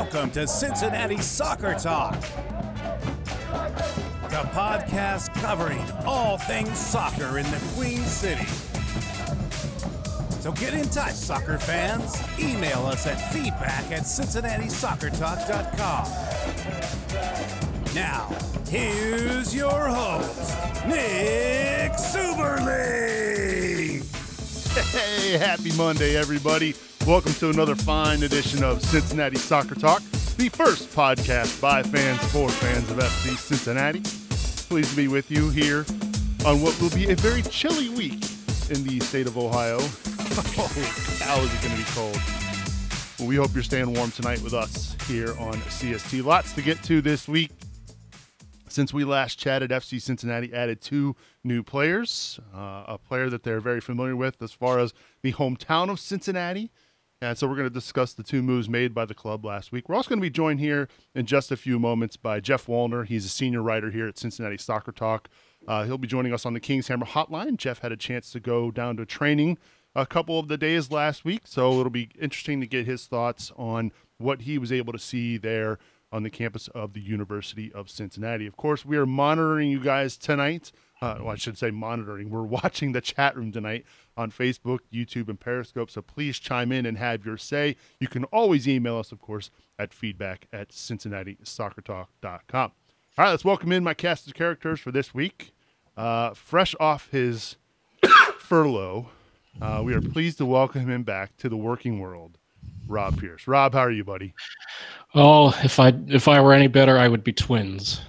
Welcome to Cincinnati Soccer Talk, the podcast covering all things soccer in the Queen City. So get in touch, soccer fans. Email us at feedback@cincinnati-soccertalk.com. Now, here's your host, Nick Suberly. Hey, happy Monday, everybody. Welcome to another fine edition of Cincinnati Soccer Talk, the first podcast by fans for fans of FC Cincinnati. Pleased to be with you here on what will be a very chilly week in the state of Ohio. Oh, how is it going to be cold? Well, we hope you're staying warm tonight with us here on CST. Lots to get to this week. Since we last chatted, FC Cincinnati added two new players, a player that they're very familiar with as far as the hometown of Cincinnati. And so we're going to discuss the two moves made by the club last week. We're also going to be joined here in just a few moments by Jeff Wallner. He's a senior writer here at Cincinnati Soccer Talk. He'll be joining us on the Kings Hammer Hotline. Jeff had a chance to go down to training a couple of the days last week, so it'll be interesting to get his thoughts on what he was able to see there on the campus of the University of Cincinnati. Of course, we are monitoring you guys tonight. Well, I should say monitoring. We're watching the chat room tonight on Facebook, YouTube, and Periscope, so please chime in and have your say. You can always email us, of course, at feedback@cincinnati-soccertalk.com. All right, let's welcome in my cast of characters for this week. Fresh off his furlough, we are pleased to welcome him back to the working world, Rob Pierce. Rob, how are you, buddy? Oh, if I were any better, I would be twins.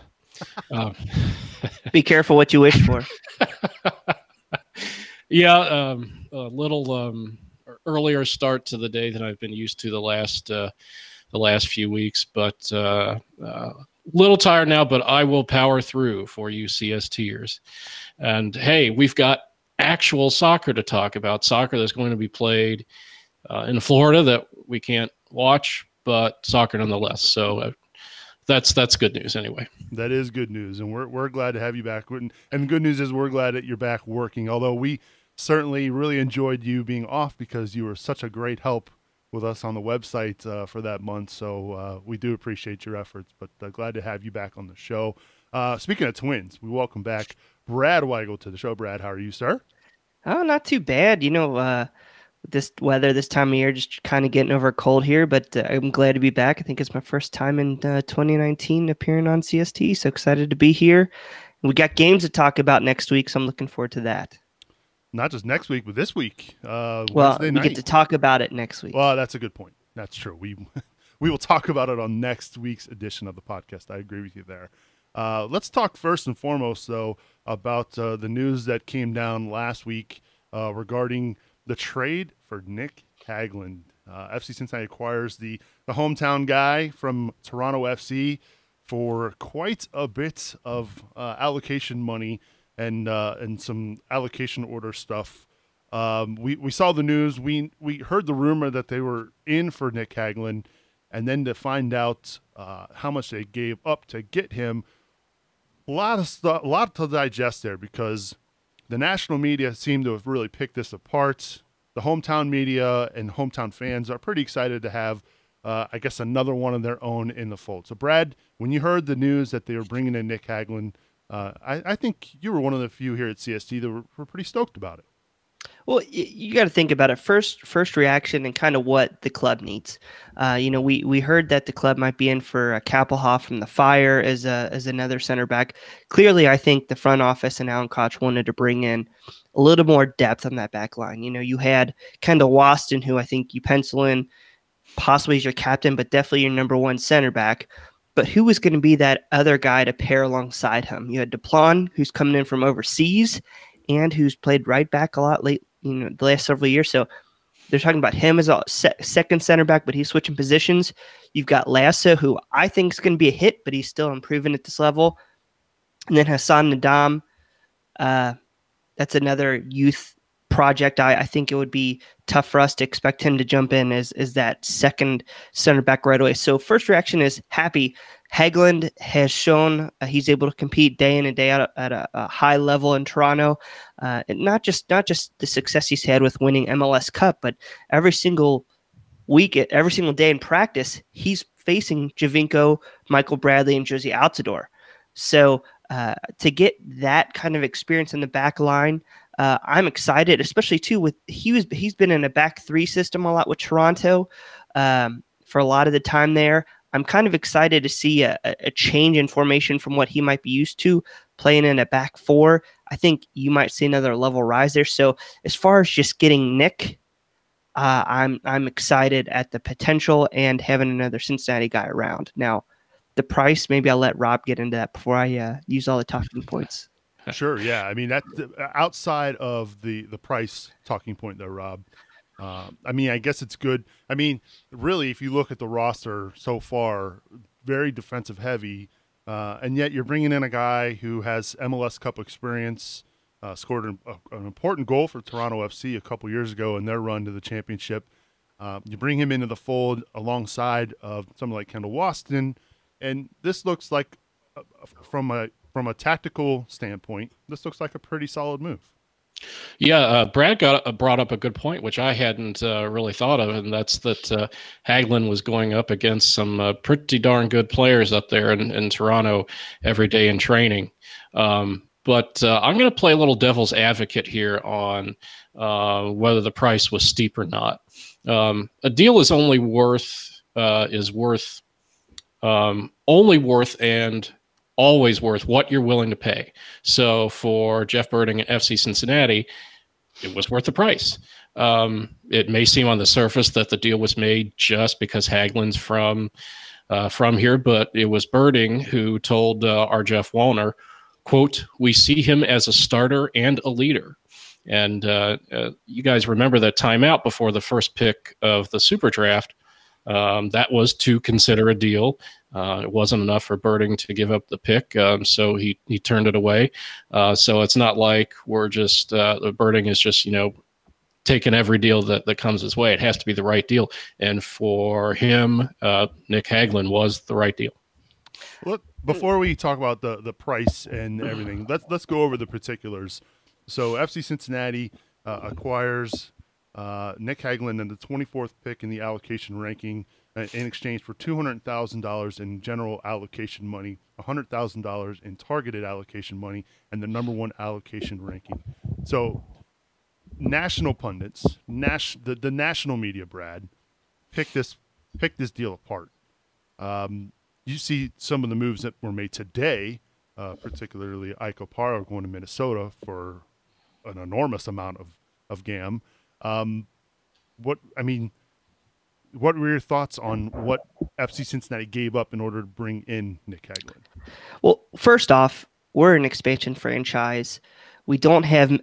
Be careful what you wish for. Yeah, a little earlier start to the day than I've been used to the last few weeks, but little tired now. But I will power through for you CSTers. And hey, we've got actual soccer to talk about. Soccer that's going to be played in Florida that we can't watch, but soccer nonetheless. So that's good news anyway. That is good news, and we're glad to have you back. And the good news is we're glad that you're back working, although we certainly really enjoyed you being off because you were such a great help with us on the website for that month. So we do appreciate your efforts, but glad to have you back on the show. Speaking of twins, we welcome back Brad Weigel to the show. Brad, how are you, sir? Oh, not too bad. This weather this time of year, just kind of getting over a cold here, but I'm glad to be back. I think it's my first time in 2019 appearing on CST, so excited to be here. And we got games to talk about next week, so I'm looking forward to that. Not just next week, but this week. Well, Wednesday night. We get to talk about it next week. Well, that's a good point. That's true. We will talk about it on next week's edition of the podcast. I agree with you there. Let's talk first and foremost, though, about the news that came down last week regarding the trade for Nick Hagglund. FC Cincinnati acquires the hometown guy from Toronto FC for quite a bit of allocation money and some allocation order stuff. We saw the news. We heard the rumor that they were in for Nick Hagglund, and then to find out how much they gave up to get him. A lot to digest there because the national media seem to have really picked this apart. The hometown media and hometown fans are pretty excited to have, I guess, another one of their own in the fold. So, Brad, when you heard the news that they were bringing in Nick Hagglund, I think you were one of the few here at CST that were pretty stoked about it. Well, you got to think about it. First reaction and kind of what the club needs. We heard that the club might be in for Kappelhoff from the Fire as another center back. Clearly, I think the front office and Alan Koch wanted to bring in a little more depth on that back line. You had kind of Waston, who I think you pencil in possibly as your captain, but definitely your number one center back. But who was going to be that other guy to pair alongside him? You had Duplon, who's coming in from overseas, and who's played right back a lot the last several years. So they're talking about him as a second center back, but he's switching positions. You've got Lasso, who I think is going to be a hit, but he's still improving at this level. And then Hassan Nadam, that's another youth project. I think it would be tough for us to expect him to jump in as that second center back right away. So first reaction is happy. Hagglund has shown he's able to compete day in and day out at a high level in Toronto. And not just the success he's had with winning MLS Cup, but every single week, every single day in practice, he's facing Javinko, Michael Bradley, and Josie Altidore. So to get that kind of experience in the back line, I'm excited, especially too with he's been in a back three system a lot with Toronto for a lot of the time there. I'm kind of excited to see a change in formation from what he might be used to playing in a back four. I think you might see another level rise there. So as far as just getting Nick, I'm excited at the potential and having another Cincinnati guy around. Now, the price, maybe I'll let Rob get into that before I use all the talking points. Sure, yeah. I mean, that outside of the price talking point there, Rob. I mean, I guess it's good. I mean, really, if you look at the roster so far, very defensive heavy, and yet you're bringing in a guy who has MLS Cup experience, scored an important goal for Toronto FC a couple years ago in their run to the championship. You bring him into the fold alongside of someone like Kendall Waston, and this looks like, from a tactical standpoint, this looks like a pretty solid move. Yeah, Brad brought up a good point, which I hadn't really thought of, and that's that Hagglund was going up against some pretty darn good players up there in Toronto every day in training. But I'm going to play a little devil's advocate here on whether the price was steep or not. A deal is only worth and always worth what you're willing to pay. So for Jeff Birding at FC Cincinnati, it was worth the price. It may seem on the surface that the deal was made just because Hagglund's from here, but it was Birding who told our Jeff Wallner, quote, "We see him as a starter and a leader." And you guys remember that timeout before the first pick of the Super Draft. That was to consider a deal. It wasn't enough for Birding to give up the pick, so he turned it away. So it's not like we're just Birding is just taking every deal that comes his way. It has to be the right deal, and for him, Nick Hagglund was the right deal. Well, before we talk about the price and everything, let's go over the particulars. So FC Cincinnati acquires Nick Hagglund and the 24th pick in the allocation ranking in exchange for $200,000 in general allocation money, $100,000 in targeted allocation money, and the number one allocation ranking. So national pundits, the national media, Brad, pick this deal apart. You see some of the moves that were made today, particularly Ike Oparo going to Minnesota for an enormous amount of GAM. What were your thoughts on what FC Cincinnati gave up in order to bring in Nick Hagglund? Well, first off, we're an expansion franchise. We don't have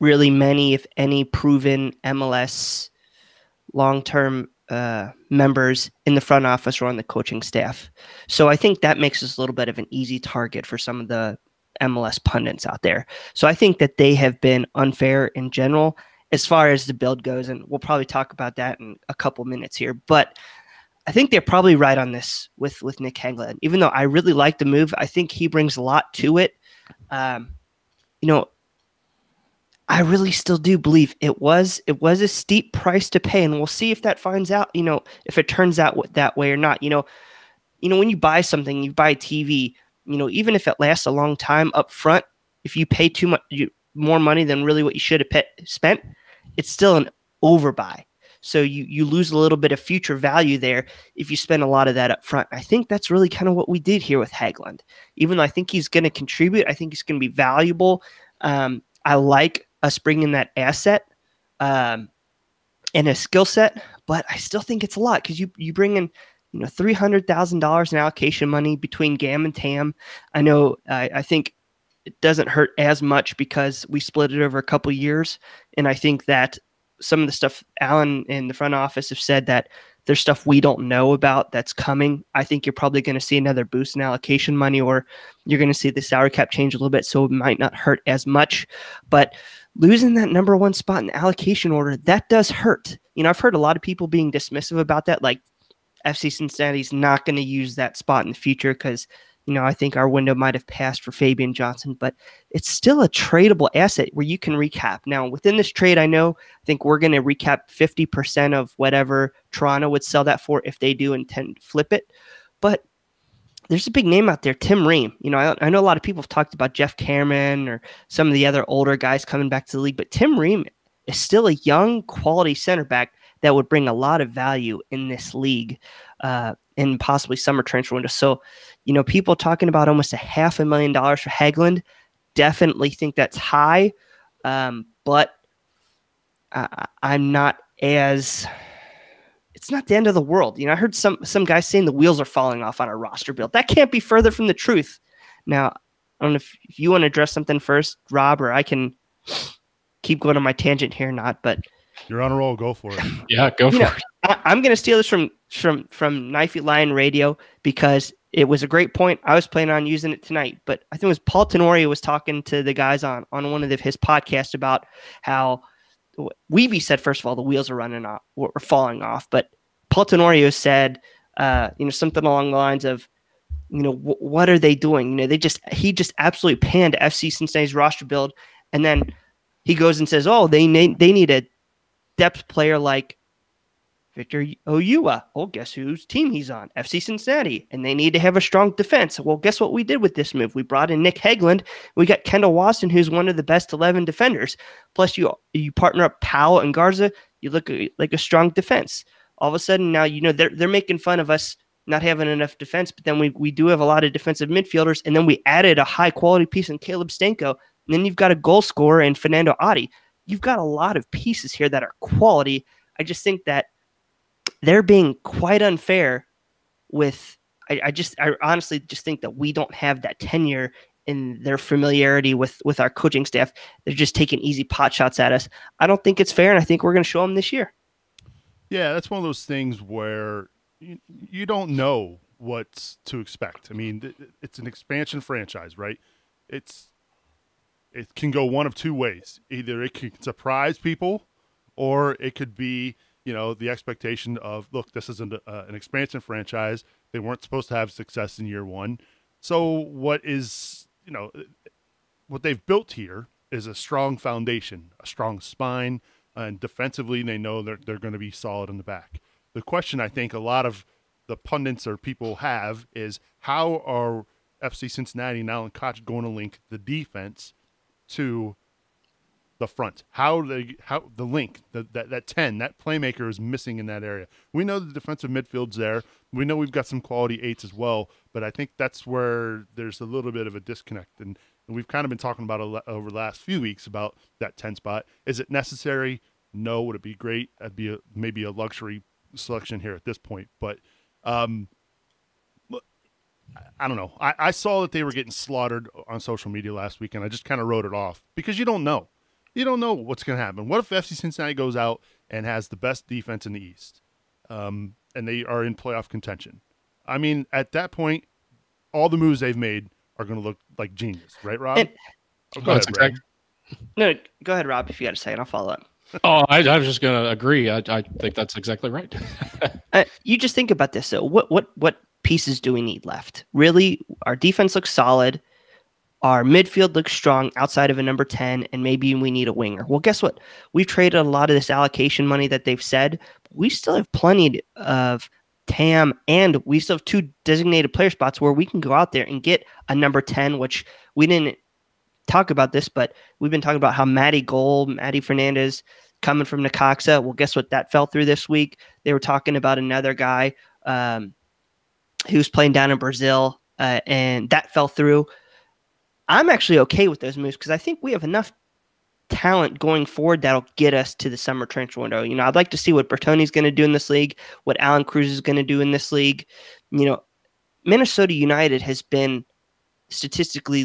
really many, if any, proven MLS long-term members in the front office or on the coaching staff. So I think that makes us a little bit of an easy target for some of the MLS pundits out there. So I think that they have been unfair in general as far as the build goes, and we'll probably talk about that in a couple minutes here. But I think they're probably right on this with Nick Hagglund. Even though I really like the move, I think he brings a lot to it. I really still do believe it was a steep price to pay, and we'll see if that finds out, if it turns out that way or not. When you buy something, you buy a TV, even if it lasts a long time up front, if you pay too much, more money than really what you should have spent, it's still an overbuy. So you lose a little bit of future value there if you spend a lot of that up front. I think that's really kind of what we did here with Hagglund. Even though I think he's going to contribute, I think he's going to be valuable. I like us bringing that asset and a skill set, but I still think it's a lot because you bring in $300,000 in allocation money between GAM and TAM. I know I think it doesn't hurt as much because we split it over a couple years, and I think that some of the stuff Alan and the front office have said that there's stuff we don't know about that's coming. I think you're probably going to see another boost in allocation money, or you're going to see the salary cap change a little bit, so it might not hurt as much. But losing that number one spot in the allocation order, that does hurt. I've heard a lot of people being dismissive about that, like FC Cincinnati's not going to use that spot in the future because I think our window might have passed for Fabian Johnson, but it's still a tradable asset where you can recap. Now, within this trade, I think we're going to recap 50% of whatever Toronto would sell that for if they do intend to flip it. But there's a big name out there, Tim Ream. You know, I know a lot of people have talked about Jeff Cameron or some of the other older guys coming back to the league, but Tim Ream is still a young, quality center back that would bring a lot of value in this league and possibly summer transfer window. So, you know, people talking about almost $500,000 for Hagglund, definitely think that's high, but I'm not as... It's not the end of the world. You know, I heard some guys saying the wheels are falling off on our roster build. That can't be further from the truth. Now, I don't know if you want to address something first, Rob, or I can keep going on my tangent here or not, but you're on a roll. Go for it. Yeah, go for it. I'm going to steal this from Knifey Lion Radio because it was a great point. I was planning on using it tonight, but I think it was Paul Tenorio was talking to the guys on one of his podcasts about how Weeby said, first of all, the wheels are running off or falling off. But Paul Tenorio said, something along the lines of, what are they doing? He just absolutely panned FC Cincinnati's roster build. And then he goes and says, they need a depth player like Victor Oyua. Well, guess whose team he's on? FC Cincinnati. And they need to have a strong defense. Well, guess what we did with this move? We brought in Nick Hagglund. We got Kendall Wasson, who's one of the best 11 defenders. Plus, you partner up Powell and Garza. You look like a strong defense. All of a sudden, now they're making fun of us not having enough defense, but then we do have a lot of defensive midfielders, and then we added a high-quality piece in Caleb Stanko, and then you've got a goal scorer in Fernando Adi. You've got a lot of pieces here that are quality. I just think that they're being quite unfair with I honestly just think that we don't have that tenure in their familiarity with our coaching staff. They're just taking easy pot shots at us. I don't think it's fair, and I think we're going to show them this year. Yeah, that's one of those things where you don't know what to expect. I mean, it's an expansion franchise, right? It can go one of two ways. Either it can surprise people, or it could be the expectation of, look, this is an expansion franchise. They weren't supposed to have success in year one. So what they've built here is a strong foundation, a strong spine, and defensively they know they're going to be solid in the back. The question I think a lot of the pundits or people have is, how are FC Cincinnati and Alan Koch going to link the defense to the front? How the link, that 10, that playmaker is missing in that area. We know the defensive midfield's there. We know we've got some quality 8s as well, but I think that's where there's a little bit of a disconnect. And we've kind of been talking about over the last few weeks about that 10 spot. Is it necessary? No. Would it be great? That'd be maybe a luxury selection here at this point. But I don't know. I saw that they were getting slaughtered on social media last week, and I just kind of wrote it off because you don't know. You don't know what's going to happen. What if FC Cincinnati goes out and has the best defense in the East, and they are in playoff contention? I mean, at that point, all the moves they've made are going to look like genius, right, Rob? Go ahead, No, go ahead, Rob, if you got to say it. I'll follow up. I was just going to agree. I think that's exactly right. You just think about this. So what pieces do we need left? Really, our defense looks solid. Our midfield looks strong outside of a number 10, and maybe we need a winger. Well, guess what? We've traded a lot of this allocation money that they've said. But we still have plenty of TAM, and we still have 2 designated player spots where we can go out there and get a number 10, which we didn't talk about this, but we've been talking about how Matty Fernandez coming from Necaxa. Well, guess what? That fell through this week. They were talking about another guy who's playing down in Brazil, and that fell through. I'm actually okay with those moves because I think we have enough talent going forward that'll get us to the summer transfer window. I'd like to see what Bertoni's going to do in this league, what Alan Cruz is going to do in this league. Minnesota United has been statistically,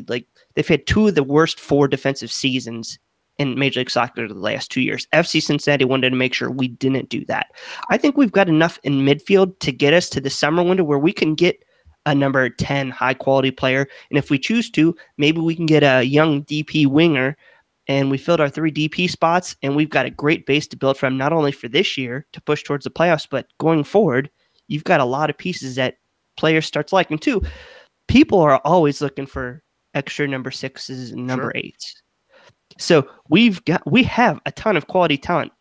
they've had 2 of the worst 4 defensive seasons in Major League Soccer the last 2 years. FC Cincinnati wanted to make sure we didn't do that. I think we've got enough in midfield to get us to the summer window where we can get a number 10 high-quality player. And if we choose to, maybe we can get a young DP winger, and we filled our 3 DP spots, and we've got a great base to build from, not only for this year to push towards the playoffs, but going forward, you've got a lot of pieces that players start liking too. People are always looking for extra number 6s and number 8s. So we have a ton of quality talent.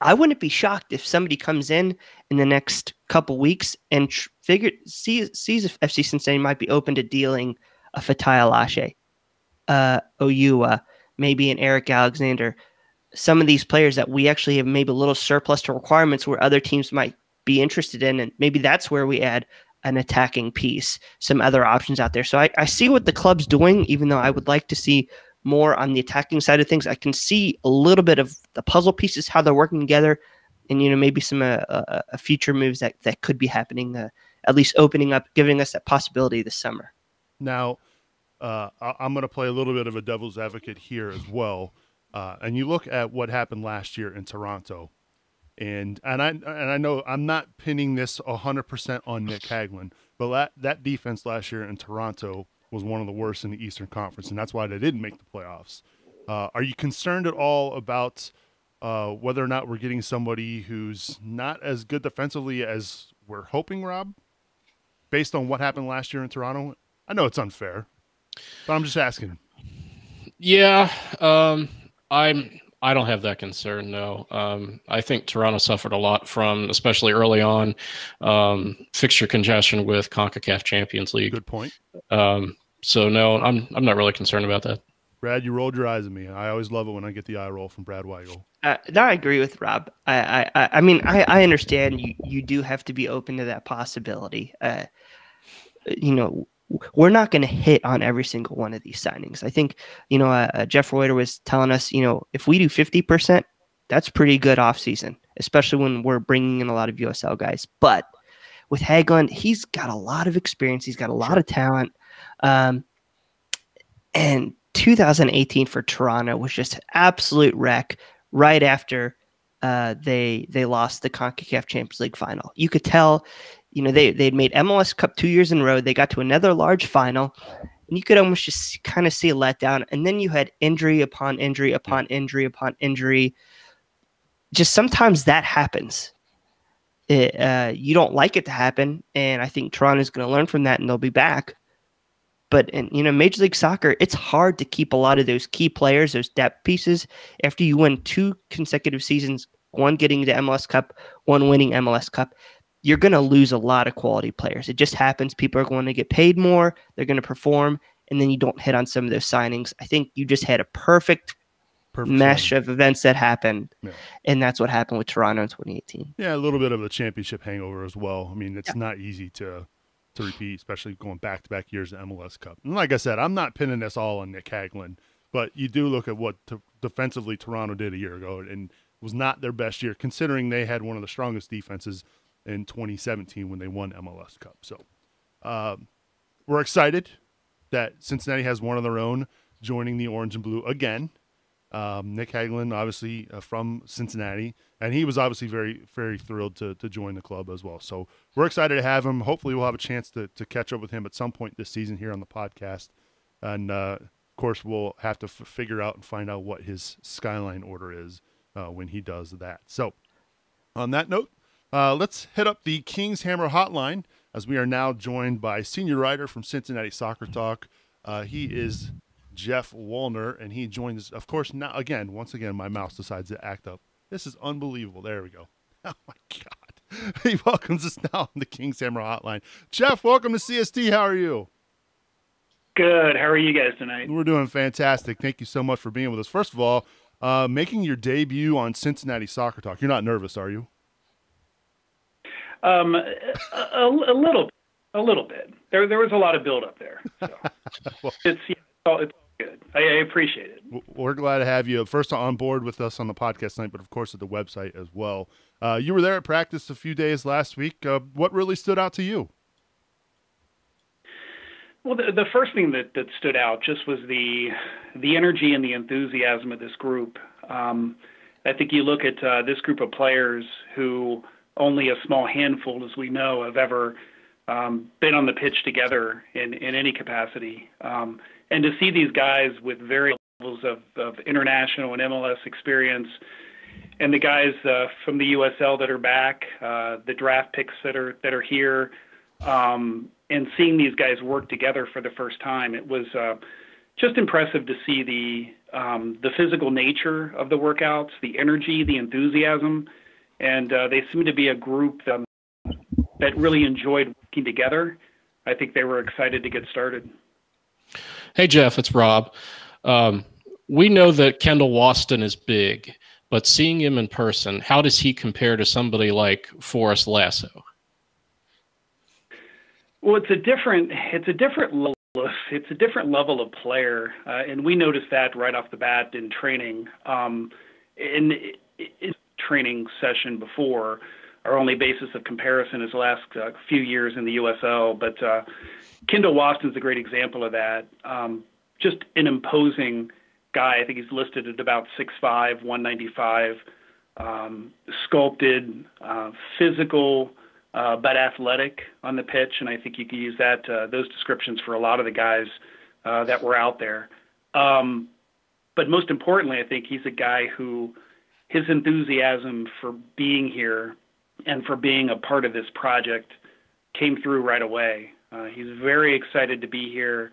I wouldn't be shocked if somebody comes in the next couple weeks and sees if FC Cincinnati might be open to dealing a Fatai Alashe, Oyua, maybe an Eric Alexander. Some of these players that we actually have maybe a little surplus to requirements where other teams might be interested in, and maybe that's where we add an attacking piece, some other options out there. So I see what the club's doing, even though I would like to see more on the attacking side of things. I can see a little bit of the puzzle pieces, how they're working together, and maybe some future moves that could be happening, at least opening up, giving us that possibility this summer. Now, I'm going to play a little bit of a devil's advocate here as well. And you look at what happened last year in Toronto, and I know I'm not pinning this 100% on Nick Hagglund, but that defense last year in Toronto was one of the worst in the Eastern Conference, and that's why they didn't make the playoffs. Are you concerned at all about whether or not we're getting somebody who's not as good defensively as we're hoping, Rob, based on what happened last year in Toronto? I know it's unfair, but I'm just asking. Yeah, I don't have that concern, no. I think Toronto suffered a lot from, especially early on, fixture congestion with CONCACAF Champions League. Good point. So no, I'm not really concerned about that. Brad, you rolled your eyes at me. I always love it when I get the eye roll from Brad Weigel. No, I agree with Rob. I mean, I understand you do have to be open to that possibility. We're not going to hit on every single one of these signings. I think, Jeff Wallner was telling us, if we do 50%, that's pretty good offseason, especially when we're bringing in a lot of USL guys. But with Hagglund, he's got a lot of experience. He's got a lot of talent. And 2018 for Toronto was just an absolute wreck right after they lost the CONCACAF Champions League final. You could tell, they'd made MLS Cup 2 years in a row. They got to another large final, and you could almost just kind of see a letdown. And then you had injury upon injury upon injury upon injury. Just sometimes that happens. You don't like it to happen, and I think Toronto's going to learn from that, and they'll be back. But in Major League Soccer, it's hard to keep a lot of those key players, those depth pieces, after you win 2 consecutive seasons, one getting the MLS Cup, one winning MLS Cup. You're going to lose a lot of quality players. It just happens. People are going to get paid more. They're going to perform, and then you don't hit on some of those signings. I think you just had a perfect mesh of events that happened, and that's what happened with Toronto in 2018. Yeah, a little bit of a championship hangover as well. I mean, it's not easy to repeat, especially going back-to-back years of MLS Cup. And like I said, I'm not pinning this all on Nick Hagglund, but you do look at what defensively Toronto did a year ago, and it was not their best year, considering they had one of the strongest defenses in 2017 when they won MLS Cup. So we're excited that Cincinnati has one of their own joining the Orange and Blue again. Nick Hagglund, obviously from Cincinnati, and he was obviously very, very thrilled to join the club as well. So we're excited to have him. Hopefully we'll have a chance to catch up with him at some point this season here on the podcast. And, of course, we'll have to figure out and find out what his skyline order is when he does that. So on that note, let's hit up the Kings Hammer Hotline, as we are now joined by senior writer from Cincinnati Soccer Talk. He is Jeff Wallner, and he joined us, of course. Now, once again, my mouse decides to act up. This is unbelievable. There we go. Oh, my God. He welcomes us now on the Kings Hammer Hotline. Jeff, welcome to CST. How are you? Good. How are you guys tonight? We're doing fantastic. Thank you so much for being with us. First of all, making your debut on Cincinnati Soccer Talk. You're not nervous, are you? A little bit. There was a lot of build up there. So. Well, it's good. I appreciate it. We're glad to have you first on board with us on the podcast tonight, but of course at the website as well. You were there at practice a few days last week. What really stood out to you? Well, the first thing that stood out just was the energy and the enthusiasm of this group. I think you look at this group of players who only a small handful, as we know, have ever been on the pitch together in any capacity. And to see these guys with various levels of international and MLS experience, and the guys from the USL that are back, the draft picks that are here, and seeing these guys work together for the first time, it was just impressive to see the physical nature of the workouts, the energy, the enthusiasm, and they seem to be a group that really enjoyed working together. I think they were excited to get started. Hey, Jeff, it's Rob. We know that Kendall Waston is big, but seeing him in person, how does he compare to somebody like Forrest Lasso? Well, it's a different level. It's a different level of player, and we noticed that right off the bat in training. In training session before, our only basis of comparison is the last few years in the USL. But Kendall Waston's a great example of that. Just an imposing guy. I think he's listed at about 6'5", 195, sculpted, physical, but athletic on the pitch. And I think you could use those descriptions for a lot of the guys that were out there. But most importantly, I think he's a guy who his enthusiasm for being here and for being a part of this project came through right away. He's very excited to be here,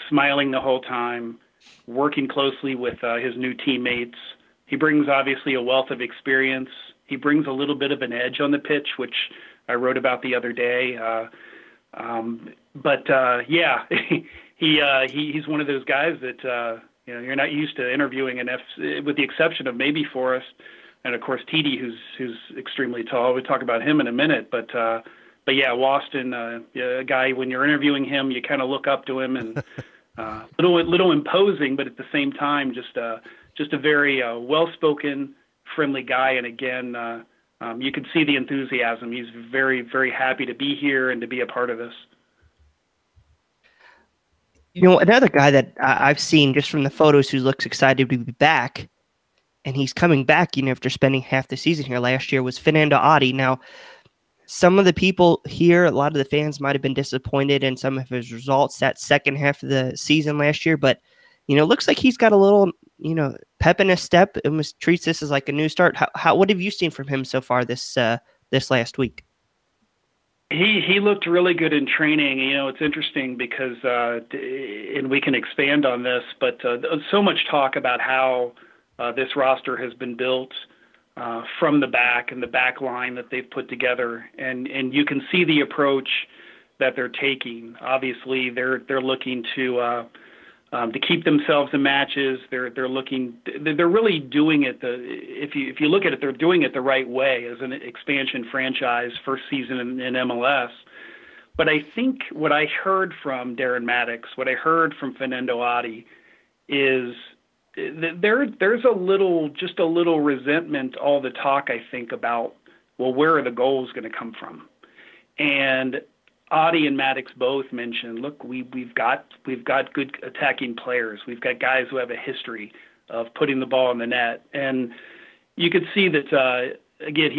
smiling the whole time, working closely with his new teammates. He brings obviously a wealth of experience. He brings a little bit of an edge on the pitch, which I wrote about the other day. He's one of those guys that you're not used to interviewing with the exception of maybe Forrest and of course TD, who's extremely tall. We'll talk about him in a minute, but yeah, Waston, a guy when you're interviewing him, you kind of look up to him and little imposing, but at the same time, just a very well-spoken, friendly guy. And again, you can see the enthusiasm. He's very, very happy to be here and to be a part of this. Another guy that I've seen just from the photos who looks excited to be back, and he's coming back, after spending half the season here last year, was Fernando Adi. Now, some of the people here, a lot of the fans might have been disappointed in some of his results that second half of the season last year, but looks like he's got a little, pep in his step and treats this as like a new start. What have you seen from him so far this last week? He looked really good in training. It's interesting because, and we can expand on this, but so much talk about how this roster has been built from the back and the back line that they've put together. And you can see the approach that they're taking. Obviously, they're looking to keep themselves in matches. They're really doing it. If you look at it, they're doing it the right way as an expansion franchise, first season in MLS. But I think what I heard from Darren Maddox, what I heard from Fernando Adi, is there's a little resentment, all the talk, I think, about, well, where are the goals going to come from? And Adi and Maddox both mentioned, look, we've got good attacking players. We've got guys who have a history of putting the ball in the net. And you could see that, again,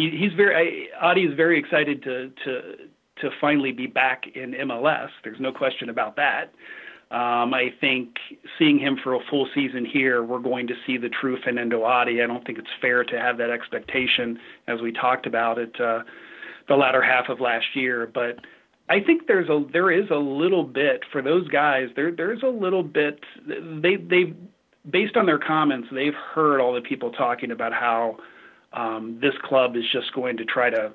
Adi is very excited to finally be back in MLS. There's no question about that. I think seeing him for a full season here, we're going to see the true Fernando Adi. I don't think it's fair to have that expectation, as we talked about it the latter half of last year. But I think there is a little bit for those guys. There's a little bit. They based on their comments, they've heard all the people talking about how this club is just going to try to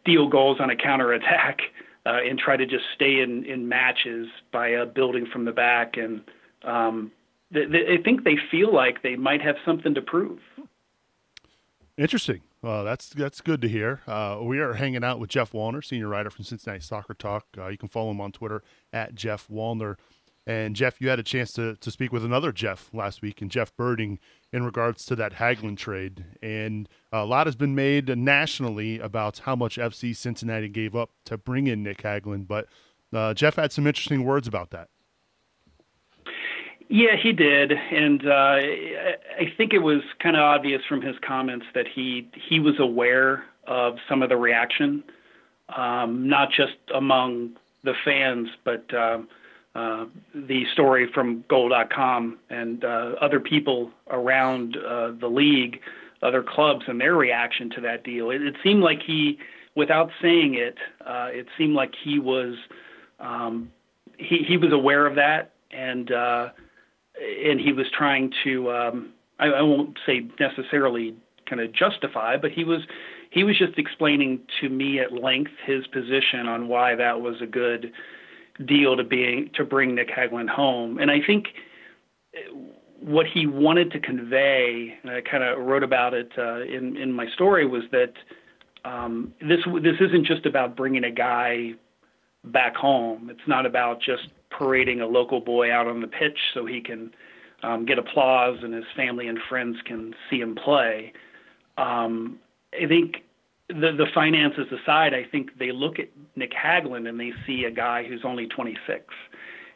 steal goals on a counterattack. And try to just stay in matches by building from the back. And I think they feel like they might have something to prove. Interesting. Well, that's good to hear. We are hanging out with Jeff Wallner, senior writer from Cincinnati Soccer Talk. You can follow him on Twitter at Jeff Wallner. And, Jeff, you had a chance to speak with another Jeff last week, and Jeff Birding, in regards to that Hagglund trade. And a lot has been made nationally about how much FC Cincinnati gave up to bring in Nick Hagglund. But Jeff had some interesting words about that. Yeah, he did. And I think it was kind of obvious from his comments that he was aware of some of the reaction, not just among the fans, but the story from goal.com and other people around the league, other clubs, and their reaction to that deal. It seemed like he, without saying it, it seemed like he was aware of that. And and he was trying to, I won't say necessarily kind of justify, but he was just explaining to me at length his position on why that was a good deal to bring Nick Hagglund home. And I think what he wanted to convey, and I kind of wrote about it in my story, was that this isn't just about bringing a guy back home. It's not about just parading a local boy out on the pitch so he can get applause and his family and friends can see him play. I think the finances aside, I think they look at Nick Hagglund and they see a guy who's only 26,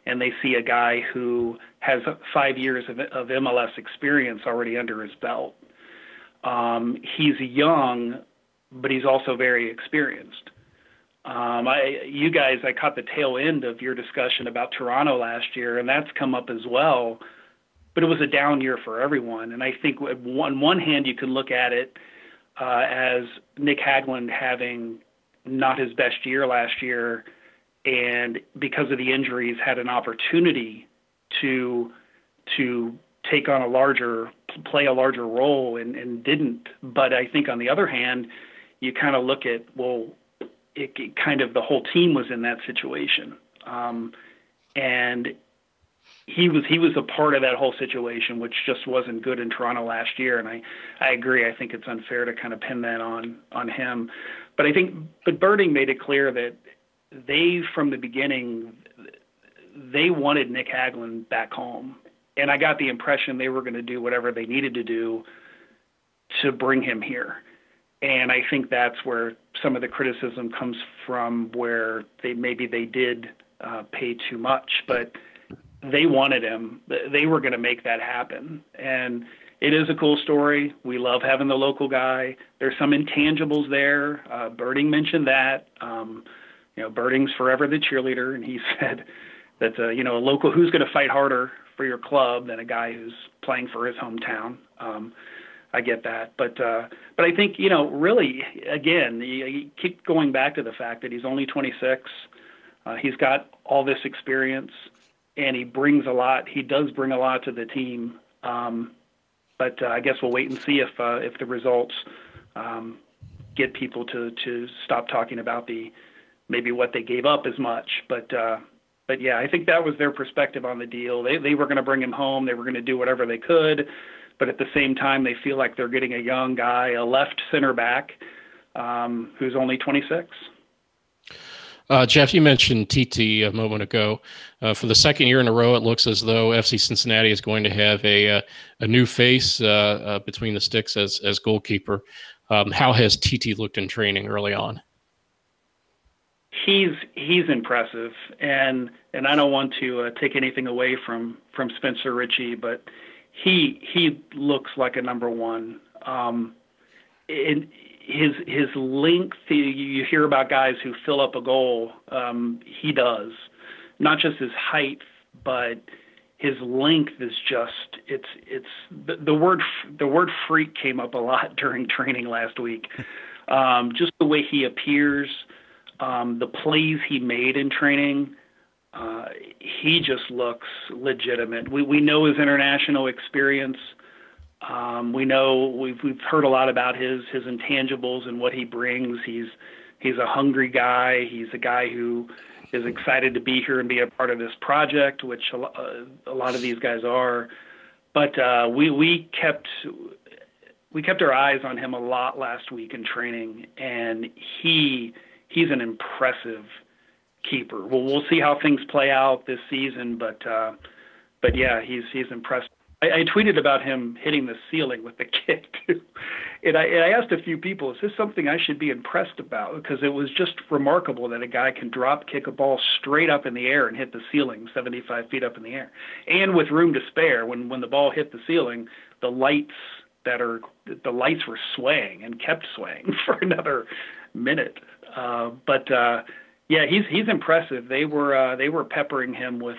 and they see a guy who has 5 years of MLS experience already under his belt. He's young, but he's also very experienced. I caught the tail end of your discussion about Toronto last year, and that's come up as well, but it was a down year for everyone. And I think on one hand, you can look at it as Nick Hagglund having not his best year last year, and because of the injuries had an opportunity to take on play a larger role and didn't. But I think on the other hand, you kind of look at, well, it kind of the whole team was in that situation. And he was a part of that whole situation, which just wasn't good in Toronto last year. And I agree. I think it's unfair to kind of pin that on him. But Birding made it clear that from the beginning, they wanted Nick Hagglund back home. And I got the impression they were going to do whatever they needed to do to bring him here. And I think that's where some of the criticism comes from, where they did pay too much, but they wanted him. They were going to make that happen. And it is a cool story. We love having the local guy. There's some intangibles there. Birding mentioned that. Birding's forever the cheerleader, and he said that a local, who's going to fight harder for your club than a guy who's playing for his hometown. I get that, but I think really, again, you keep going back to the fact that he's only 26. He's got all this experience, and he brings a lot. He does bring a lot to the team. But I guess we'll wait and see if the results get people to stop talking about maybe what they gave up as much. But yeah, I think that was their perspective on the deal. They were going to bring him home. They were going to do whatever they could. But at the same time, they feel like they're getting a young guy, a left center back, who's only 26. Jeff, you mentioned TT a moment ago. For the second year in a row, it looks as though FC Cincinnati is going to have a new face between the sticks as goalkeeper. How has TT looked in training early on? He's impressive, and I don't want to take anything away from Spencer Ritchie, but he looks like a number one. In his length, you hear about guys who fill up a goal. He does, not just his height, but his length is just it's the word freak came up a lot during training last week. Just the way he appears, the plays he made in training. He just looks legitimate. We know his international experience. We know we've heard a lot about his intangibles and what he brings. He's a hungry guy. He's a guy who is excited to be here and be a part of this project, which a lot of these guys are. But we kept our eyes on him a lot last week in training, and he's an impressive keeper. Well, we'll see how things play out this season, but yeah, he's impressive. I tweeted about him hitting the ceiling with the kick too, and I asked a few people, is this something I should be impressed about? Because it was just remarkable that a guy can drop kick a ball straight up in the air and hit the ceiling 75 feet up in the air, and with room to spare. When the ball hit the ceiling, the lights were swaying and kept swaying for another minute. Yeah, he's impressive. They were peppering him with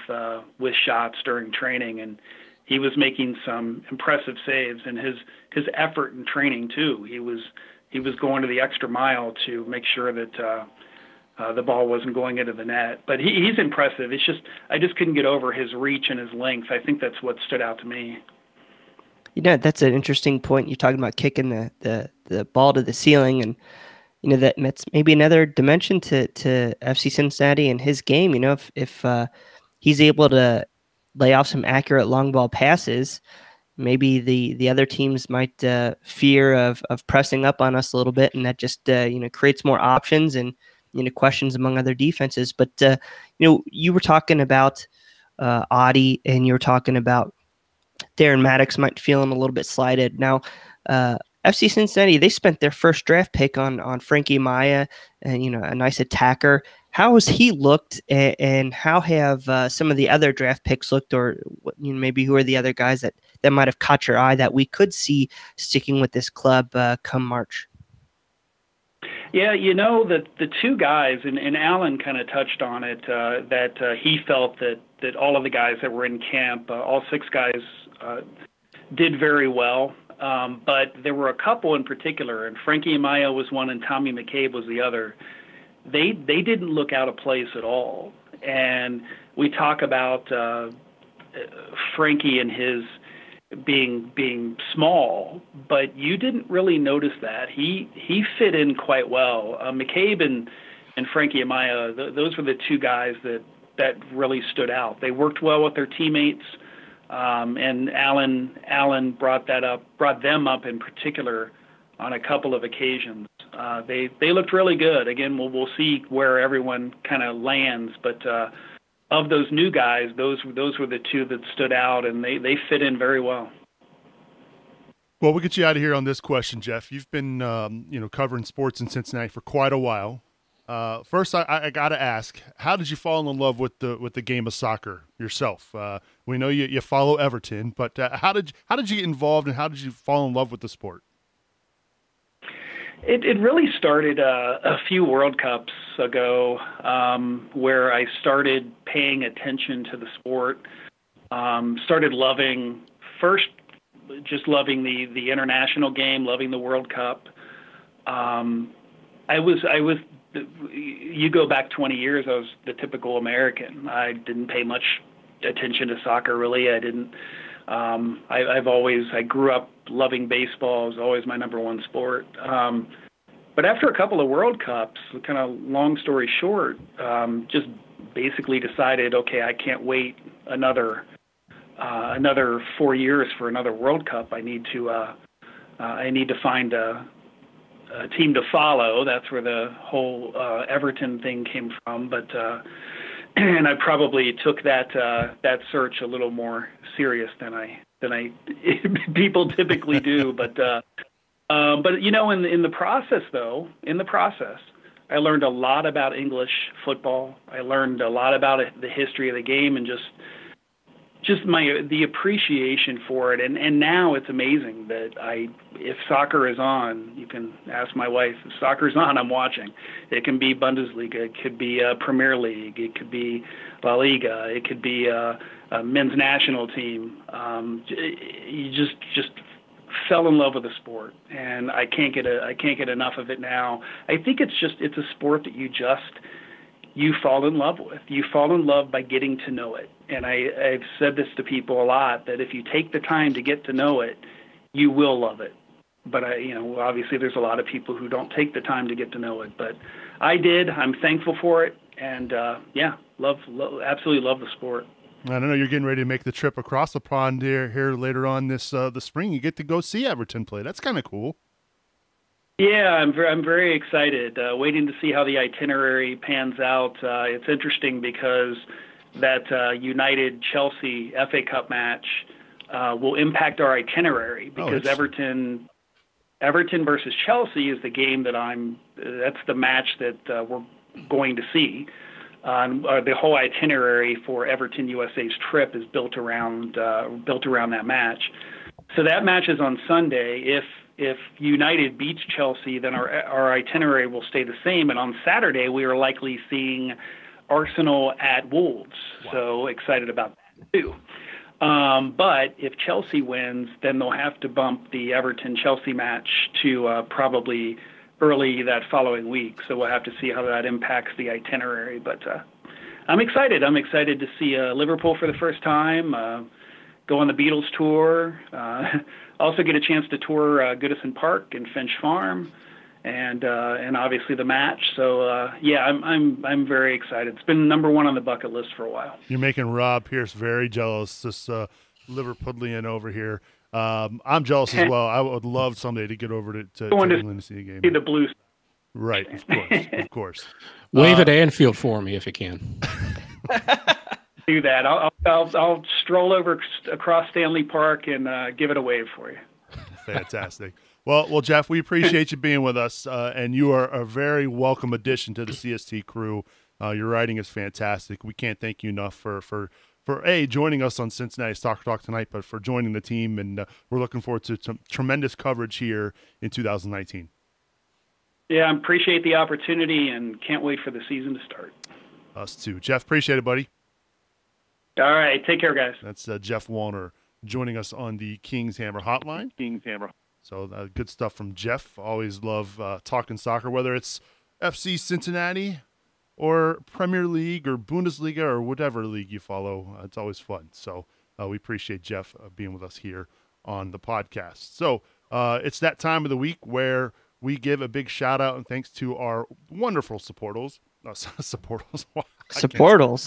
shots during training, and he was making some impressive saves. And his effort in training too. He was going to the extra mile to make sure that the ball wasn't going into the net. But he's impressive. It's just I just couldn't get over his reach and his length. I think that's what stood out to me. That's an interesting point. You're talking about kicking the ball to the ceiling, and that's maybe another dimension to FC Cincinnati and his game. If he's able to lay off some accurate long ball passes, maybe the other teams might fear of pressing up on us a little bit, and that just creates more options and questions among other defenses. But you were talking about Adi, and you were talking about Darren Maddox might feeling a little bit slighted. Now, FC Cincinnati, they spent their first draft pick on Frankie Maya, and a nice attacker. How has he looked, and how have some of the other draft picks looked, or maybe who are the other guys that might have caught your eye that we could see sticking with this club come March? Yeah, the two guys, and Alan kind of touched on it, that he felt that all of the guys that were in camp, all 6 guys, did very well. But there were a couple in particular, and Frankie Amaya was one and Tommy McCabe was the other. They didn't look out of place at all. And we talk about Frankie and his being small, but you didn't really notice that. He fit in quite well. McCabe and Frankie Amaya, those were the two guys that really stood out. They worked well with their teammates. And Alan brought them up in particular on a couple of occasions. They looked really good. Again, we'll see where everyone kind of lands, but of those new guys, those were the two that stood out, and they fit in very well. Well, we'll get you out of here on this question, Jeff. You've been covering sports in Cincinnati for quite a while. First, I got to ask, how did you fall in love with the game of soccer yourself? We know you follow Everton, but how did you get involved, and how did you fall in love with the sport? It really started a few World Cups ago, where I started paying attention to the sport. Started loving the international game, loving the World Cup. You go back 20 years, I was the typical American. I didn't pay much attention to soccer, really. I didn't. I grew up loving baseball. It was always my number one sport. But after a couple of World Cups, kind of long story short, just basically decided, okay, I can't wait another 4 years for another World Cup. I need to find a team to follow. That's where the whole Everton thing came from. But and I probably took that search a little more serious than I people typically do. But in the process, I learned a lot about English football. I learned a lot about the history of the game, and just the appreciation for it. And now it's amazing that if soccer is on, you can ask my wife, if soccer's on, I'm watching. It can be Bundesliga, it could be Premier League, it could be La Liga, it could be a men's national team. You just fell in love with the sport, and I can't get enough of it now. I think it's a sport that you fall in love with. You fall in love by getting to know it. And I've said this to people a lot, that if you take the time to get to know it, you will love it. But obviously there's a lot of people who don't take the time to get to know it. But I did. I'm thankful for it. And absolutely love the sport. I know you're getting ready to make the trip across the pond here later on the spring. You get to go see Everton play. That's kind of cool. Yeah, I'm very excited. Waiting to see how the itinerary pans out. It's interesting because that United Chelsea FA Cup match will impact our itinerary, because Everton versus Chelsea is the game that's the match that we're going to see. The whole itinerary for Everton USA's trip is built around that match. So that match is on Sunday. If United beats Chelsea, then our itinerary will stay the same. And on Saturday, we are likely seeing Arsenal at Wolves. Wow. So excited about that too. But if Chelsea wins, then they'll have to bump the Everton-Chelsea match to probably early that following week. So we'll have to see how that impacts the itinerary. But I'm excited. I'm excited to see Liverpool for the first time, go on the Beatles tour, also get a chance to tour Goodison Park and Finch Farm, and obviously the match. So yeah, I'm very excited. It's been number one on the bucket list for a while. You're making Rob Pierce very jealous. This Liverpudlian over here. I'm jealous as well. I would love someday to get over to England to see a game. See the Blues. Right, of course, of course. Wave at Anfield for me if you can. Do that. I'll stroll over across Stanley Park and give it a wave for you. Fantastic. Well, Jeff, we appreciate you being with us, and you are a very welcome addition to the CST crew. Your writing is fantastic. We can't thank you enough for joining us on Cincinnati Soccer Talk tonight, but for joining the team, and we're looking forward to some tremendous coverage here in 2019. Yeah, I appreciate the opportunity and can't wait for the season to start. Us too. Jeff, appreciate it, buddy. All right, take care, guys. That's Jeff Wallner joining us on the Kings Hammer Hotline. Kings Hammer. So good stuff from Jeff. Always love talking soccer, whether it's FC Cincinnati or Premier League or Bundesliga or whatever league you follow. It's always fun. So we appreciate Jeff being with us here on the podcast. So it's that time of the week where we give a big shout out and thanks to our wonderful supporters. Supporters.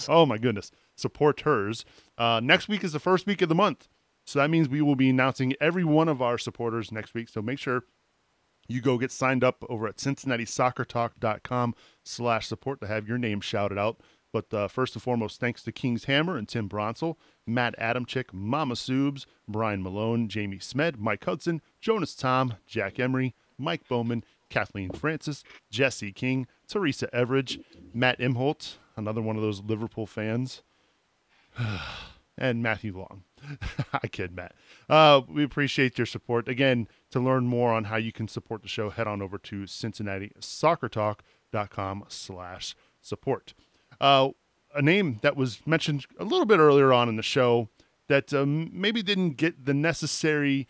Oh my goodness. Supporters. Next week is the first week of the month. So that means we will be announcing every one of our supporters next week. So make sure you go get signed up over at CincinnatiSoccerTalk.com/support to have your name shouted out. But first and foremost, thanks to Kings Hammer and Tim Bronsel, Matt Adamczyk, Mama Subes, Brian Malone, Jamie Smed, Mike Hudson, Jonas Tom, Jack Emery, Mike Bowman, Kathleen Francis, Jesse King, Teresa Everidge, Matt Imholt, another one of those Liverpool fans, and Matthew Long. I kid, Matt. We appreciate your support. Again, to learn more on how you can support the show, head on over to CincinnatiSoccerTalk.com/support. A name that was mentioned a little bit earlier on in the show that maybe didn't get the necessary,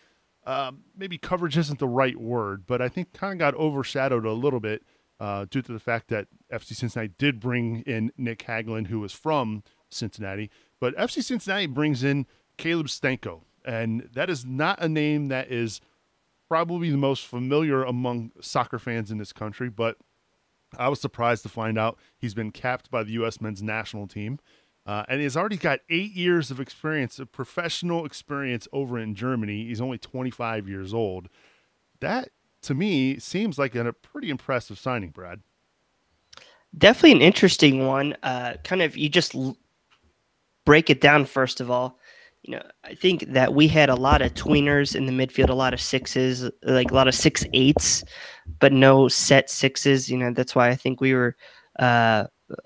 maybe coverage isn't the right word, but I think kind of got overshadowed a little bit due to the fact that FC Cincinnati did bring in Nick Hagglund, who was from Cincinnati, but FC Cincinnati brings in Caleb Stanko, and that is not a name that is probably the most familiar among soccer fans in this country, but I was surprised to find out he's been capped by the U.S. men's national team, and he's already got 8 years of experience, of professional experience over in Germany. He's only 25 years old. That, to me, seems like a pretty impressive signing, Brad. Definitely an interesting one. Kind of, you just break it down, first of all. You know, I think that we had a lot of tweeners in the midfield, a lot of sixes, like a lot of 6'8s, but no set sixes. You know, that's why I think we were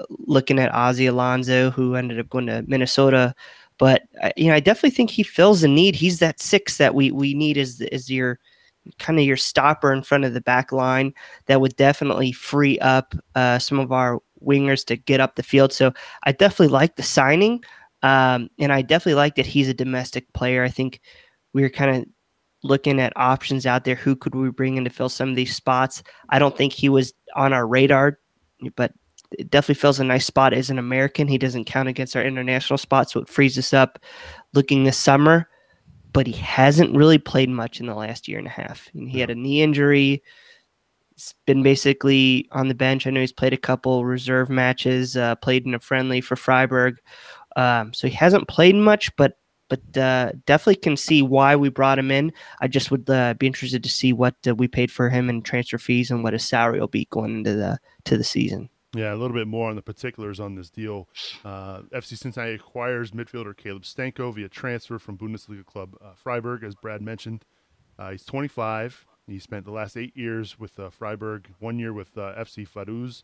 looking at Ozzy Alonso, who ended up going to Minnesota. But, you know, I definitely think he fills the need. He's that six that we need as your kind of your stopper in front of the back line that would definitely free up some of our wingers to get up the field. So I definitely like the signing. And I definitely like that he's a domestic player. I think we were kind of looking at options out there. Who could we bring in to fill some of these spots? I don't think he was on our radar, but it definitely fills a nice spot as an American. He doesn't count against our international spot, so it frees us up looking this summer. But he hasn't really played much in the last year and a half. And he had a knee injury. He's been basically on the bench. I know he's played a couple reserve matches, played in a friendly for Freiburg. So he hasn't played much, but definitely can see why we brought him in. I just would be interested to see what we paid for him in transfer fees and what his salary will be going into the season. Yeah, a little bit more on the particulars on this deal. FC Cincinnati acquires midfielder Caleb Stanko via transfer from Bundesliga club Freiburg, as Brad mentioned. He's 25. He spent the last 8 years with Freiburg, 1 year with FC Vaduz,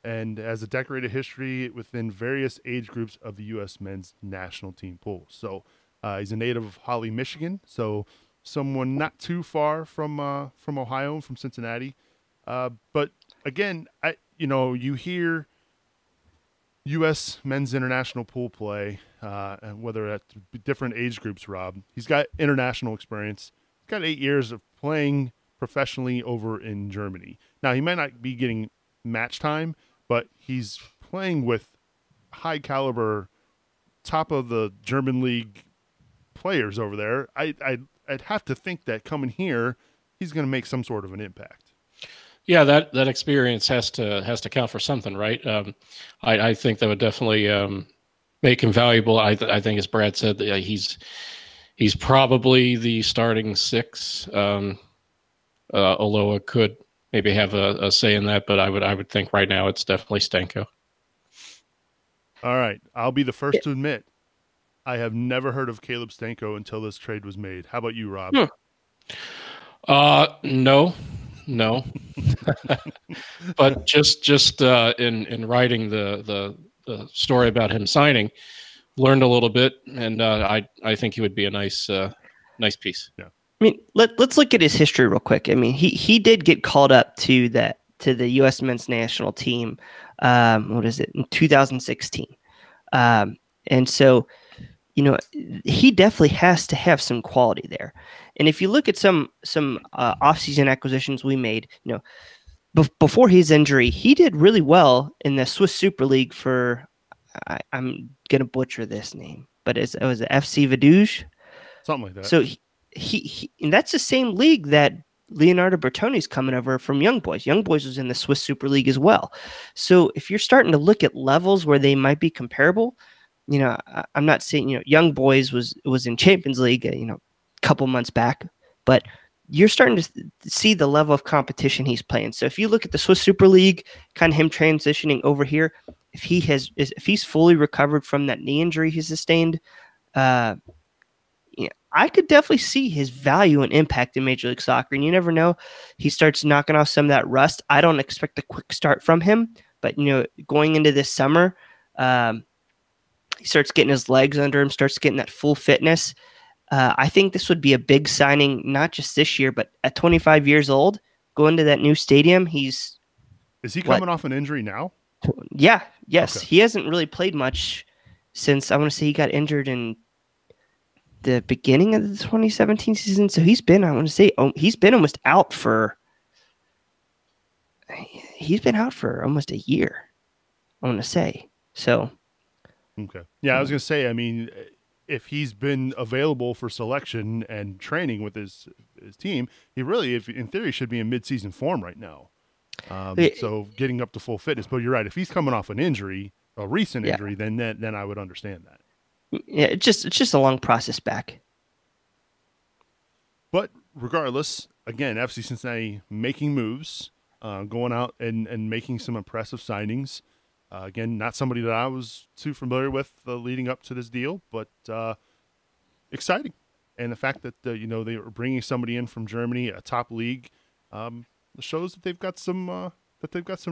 and has a decorated history within various age groups of the U.S. men's national team pool. So he's a native of Holly, Michigan, so someone not too far from Ohio, from Cincinnati. But again, you hear U.S. men's international pool play, and whether at different age groups, Rob. He's got international experience. He's got 8 years of playing professionally over in Germany. Now, he might not be getting match time, but he's playing with high caliber, top of the German league players over there. I'd have to think that coming here, he's going to make some sort of an impact. Yeah, that experience has to count for something, right? I think that would definitely make him valuable. I think, as Brad said, he's probably the starting six. Although it could maybe have a say in that, but I would think right now it's definitely Stanko. All right, I'll be the first to admit I have never heard of Caleb Stanko until this trade was made. How about you, Rob? No. But just in writing the story about him signing, learned a little bit, and I think he would be a nice piece. Yeah. I mean, let's look at his history real quick. I mean, he did get called up to the U.S. men's national team. What is it, in 2016? And so, he definitely has to have some quality there. And if you look at some offseason acquisitions we made, before his injury, he did really well in the Swiss Super League for, I'm gonna butcher this name, but it was FC Vaduz, something like that. So he and that's the same league that Leonardo Bertoni's coming over from Young Boys. Young Boys was in the Swiss Super League as well. So if you're starting to look at levels where they might be comparable, I'm not saying, Young Boys was in Champions League, a couple months back, but you're starting to see the level of competition he's playing. So if you look at the Swiss Super League, kind of him transitioning over here, if he's fully recovered from that knee injury he sustained, I could definitely see his value and impact in Major League Soccer. And you never know, he starts knocking off some of that rust. I don't expect a quick start from him, but going into this summer, he starts getting his legs under him, starts getting that full fitness. I think this would be a big signing, not just this year, but at 25 years old, going to that new stadium. Is he coming off an injury now? Yeah. Yes. Okay. He hasn't really played much since, I want to say, he got injured in the beginning of the 2017 season. So he's been almost out for almost a year, I want to say. So. Okay. Yeah, I was going to say, I mean, if he's been available for selection and training with his team, he really, in theory, should be in mid-season form right now. So getting up to full fitness. But you're right. If he's coming off an injury, a recent injury, then I would understand that. Yeah, it's just a long process back. But regardless, again, FC Cincinnati making moves, going out and making some impressive signings. Again, not somebody that I was too familiar with leading up to this deal, but exciting. And the fact that they were bringing somebody in from Germany, a top league, shows that they've got some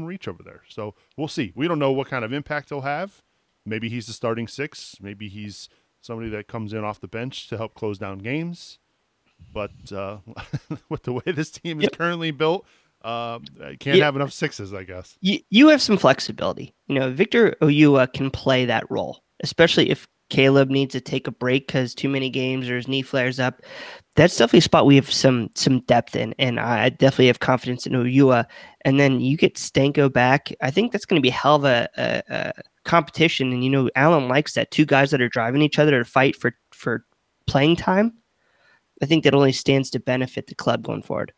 reach over there. So we'll see. We don't know what kind of impact he'll have. Maybe he's the starting six. Maybe he's somebody that comes in off the bench to help close down games. But with the way this team is currently built, can't have enough sixes, I guess. You have some flexibility. Victor Oyua can play that role, especially if Caleb needs to take a break because too many games or his knee flares up. That's definitely a spot we have some depth in, and I definitely have confidence in Oyua. And then you get Stanko back. I think that's going to be a hell of a competition. And Alan likes that, two guys that are driving each other to fight for playing time. I think that only stands to benefit the club going forward.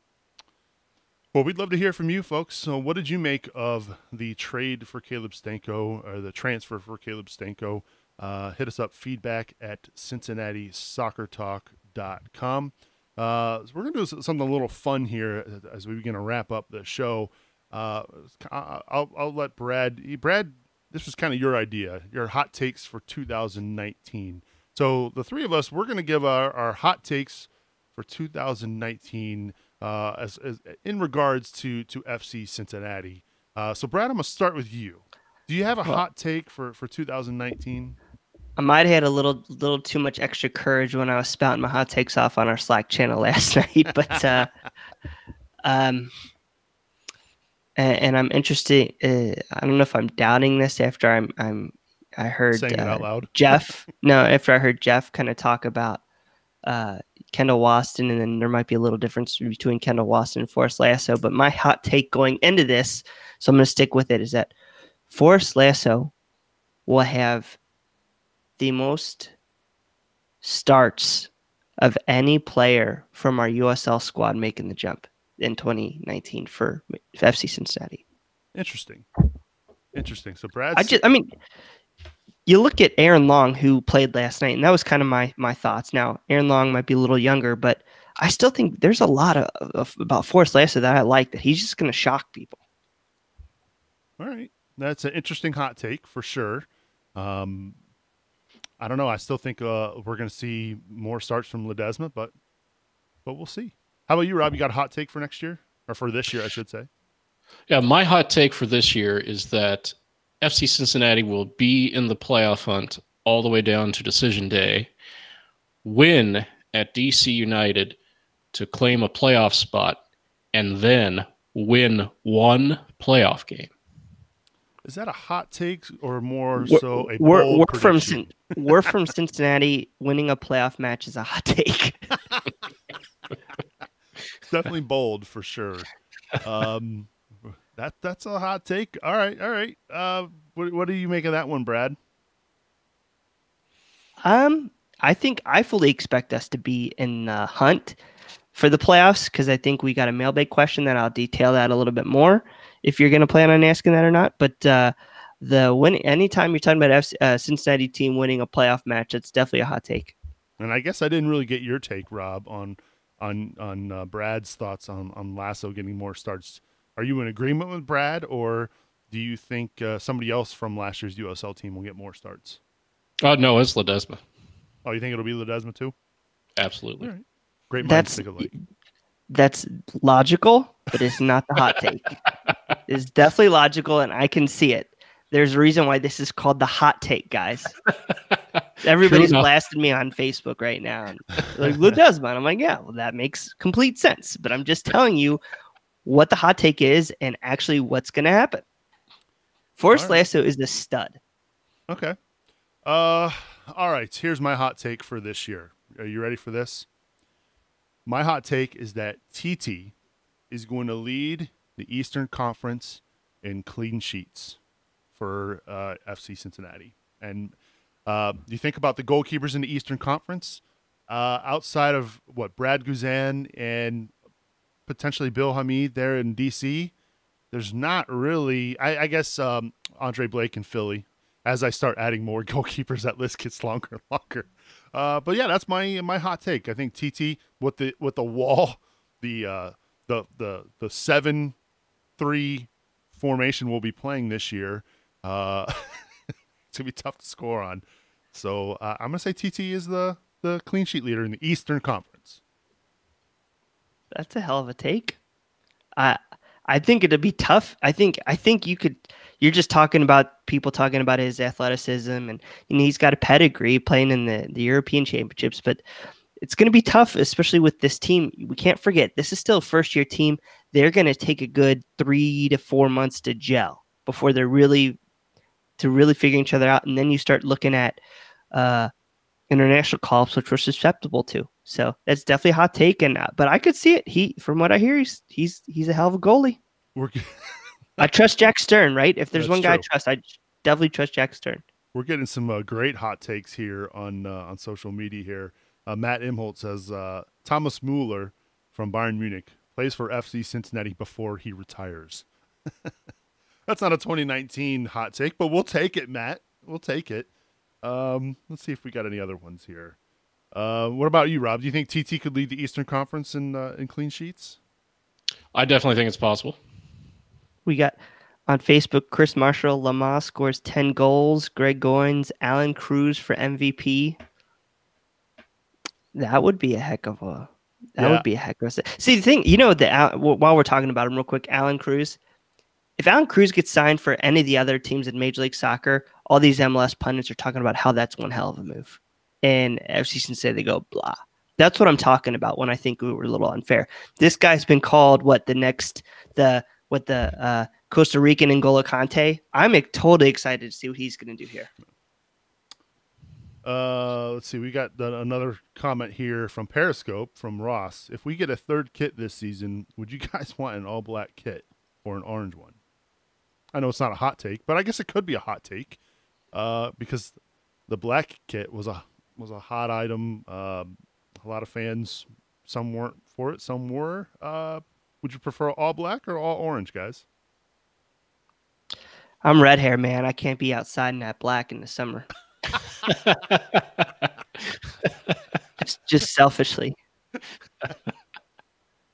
Well, we'd love to hear from you, folks. So what did you make of the trade for Caleb Stanko, or the transfer for Caleb Stanko? Hit us up, feedback@CincinnatiSoccerTalk.com. So we're going to do something a little fun here as we begin to wrap up the show. I'll let Brad, this was kind of your idea, your hot takes for 2019. So the three of us, we're going to give our hot takes for 2019 as in regards to FC Cincinnati. So Brad, I'm going to start with you. Do you have a hot take for 2019? I might have had a little too much extra courage when I was spouting my hot takes off on our Slack channel last night, but and I'm interested. I don't know if I'm doubting this after I heard saying it out loud. Jeff. No, after I heard Jeff kind of talk about Kendall Waston, and then there might be a little difference between Kendall Waston and Forrest Lasso. But my hot take going into this, so I'm going to stick with it, is that Forrest Lasso will have the most starts of any player from our USL squad making the jump in 2019 for FC Cincinnati. Interesting. So Brad, you look at Aaron Long, who played last night, and that was kind of my thoughts. Now, Aaron Long might be a little younger, but I still think there's a lot of about Forrest Lasso that I like, that he's just going to shock people. All right. That's an interesting hot take for sure. I don't know. I still think we're going to see more starts from Ledesma, but we'll see. How about you, Rob? You got a hot take for next year? Or for this year, I should say. Yeah, my hot take for this year is that FC Cincinnati will be in the playoff hunt all the way down to decision day, win at DC United to claim a playoff spot, and then win one playoff game. Is that a hot take or more so a bold prediction? We're from Cincinnati. Winning a playoff match is a hot take. It's definitely bold for sure. That's a hot take. All right. What do you make of that one, Brad? I think I fully expect us to be in the hunt for the playoffs, because I think we got a mailbag question that I'll detail that a little bit more if you're going to plan on asking that or not. But anytime you're talking about Cincinnati team winning a playoff match, it's definitely a hot take. And I guess I didn't really get your take, Rob, on Brad's thoughts on Lasso getting more starts. Are you in agreement with Brad, or do you think somebody else from last year's USL team will get more starts? No, it's Ledesma. Oh, you think it'll be Ledesma too? Absolutely. All right. Great minds think alike. That's logical, but it's not the hot take. It's definitely logical, and I can see it. There's a reason why this is called the hot take, guys. Everybody's blasting me on Facebook right now. And like, Ledesma. And I'm like, yeah, well, that makes complete sense. But I'm just telling you what the hot take is and actually what's going to happen. Forrest Lasso is the stud. Okay. All right. Here's my hot take for this year. Are you ready for this? My hot take is that TT is going to lead the Eastern Conference in clean sheets for FC Cincinnati. And you think about the goalkeepers in the Eastern Conference, outside of Brad Guzan and potentially Bill Hamid there in DC, there's not really, I guess Andre Blake in Philly. As I start adding more goalkeepers, that list gets longer and longer. But yeah, that's my hot take. I think TT with the wall, the 7-3 formation we'll be playing this year. It's gonna be tough to score on. So I'm gonna say TT is the clean sheet leader in the Eastern Conference. That's a hell of a take. I think it'd be tough. I think you could. You're just talking about people talking about his athleticism, and he's got a pedigree playing in the European Championships. But it's going to be tough, especially with this team. We can't forget this is still a first-year team. They're going to take a good 3 to 4 months to gel before they're really figuring each other out. And then you start looking at international call-ups, which we're susceptible to. So that's definitely a hot take, but I could see it. From what I hear, he's a hell of a goalie. I trust Jack Stern, right? If there's one guy I trust, I definitely trust Jack Stern. We're getting some great hot takes here on social media here. Matt Imholt says Thomas Müller from Bayern Munich plays for FC Cincinnati before he retires. That's not a 2019 hot take, but we'll take it, Matt. We'll take it. Let's see if we got any other ones here. What about you, Rob? Do you think TT could lead the Eastern Conference in clean sheets? I definitely think it's possible. We got on Facebook, Chris Marshall, Lama scores 10 goals. Greg Goins, Alan Cruz for MVP. That would be a heck of a. See, the thing, while we're talking about him real quick, Alan Cruz. If Alan Cruz gets signed for any of the other teams in Major League Soccer, all these MLS pundits are talking about how that's one hell of a move. And FC Cincinnati, they go, blah. That's what I'm talking about when I think we were a little unfair. This guy's been called the Costa Rican N'Golo Kante. I'm totally excited to see what he's going to do here. Let's see. We got another comment here from Periscope from Ross. If we get a third kit this season, would you guys want an all-black kit or an orange one? I know it's not a hot take, but I guess it could be a hot take because the black kit was a hot item. A lot of fans, some weren't for it, some were. Would you prefer all black or all orange, guys? I'm red hair, man. I can't be outside in that black in the summer. just selfishly.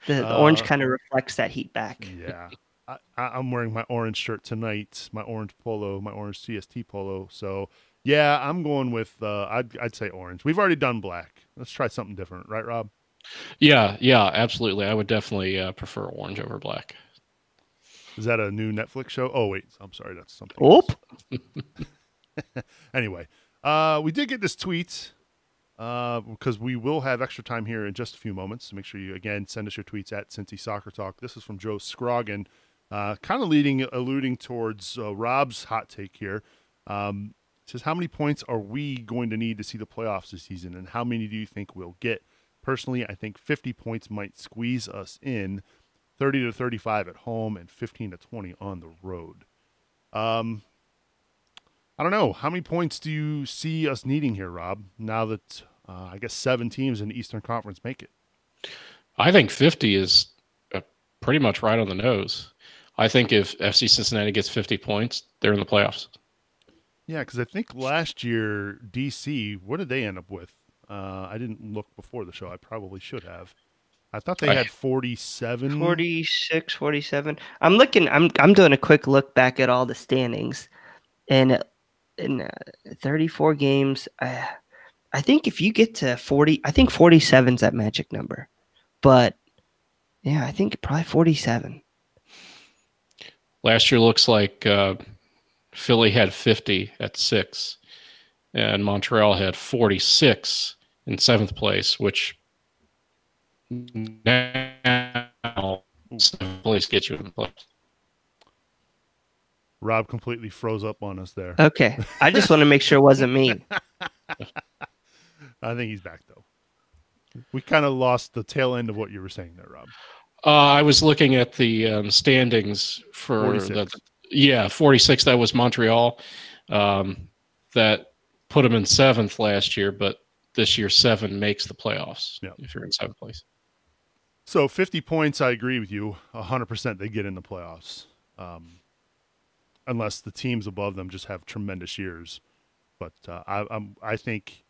The orange kind of reflects that heat back. Yeah. I'm wearing my orange shirt tonight, my orange polo, my orange CST polo. So, yeah, I'm going with, I'd say orange. We've already done black. Let's try something different. Right, Rob? Yeah, absolutely. I would definitely prefer orange over black. Is that a new Netflix show? Oh, wait. I'm sorry. That's something else. Anyway, we did get this tweet because we will have extra time here in just a few moments. So make sure you, again, send us your tweets at Cincy Soccer Talk. This is from Joe Scroggin, kind of alluding towards Rob's hot take here. It says, how many points are we going to need to see the playoffs this season, and how many do you think we'll get? Personally, I think 50 points might squeeze us in, 30 to 35 at home and 15 to 20 on the road. I don't know. How many points do you see us needing here, Rob, now that I guess 7 teams in the Eastern Conference make it? I think 50 is pretty much right on the nose. I think if FC Cincinnati gets 50 points, they're in the playoffs. Yeah, because I think last year, DC, what did they end up with? I didn't look before the show. I probably should have. I thought they had 47. 46, 47. I'm doing a quick look back at all the standings. And in 34 games, I think if you get to 40, I think 47's that magic number. But, yeah, I think probably 47. Last year looks like Philly had 50 at 6, and Montreal had 46 in 7th place, which now 7th place gets you in the playoffs. Rob completely froze up on us there. Okay. I just want to make sure it wasn't me. I think he's back, though. We kind of lost the tail end of what you were saying there, Rob. I was looking at the standings for 46. 46. That was Montreal. That put them in 7th last year, but this year 7 makes the playoffs if you're in 7th place. So 50 points, I agree with you. 100% they get in the playoffs. Unless the teams above them just have tremendous years. But I think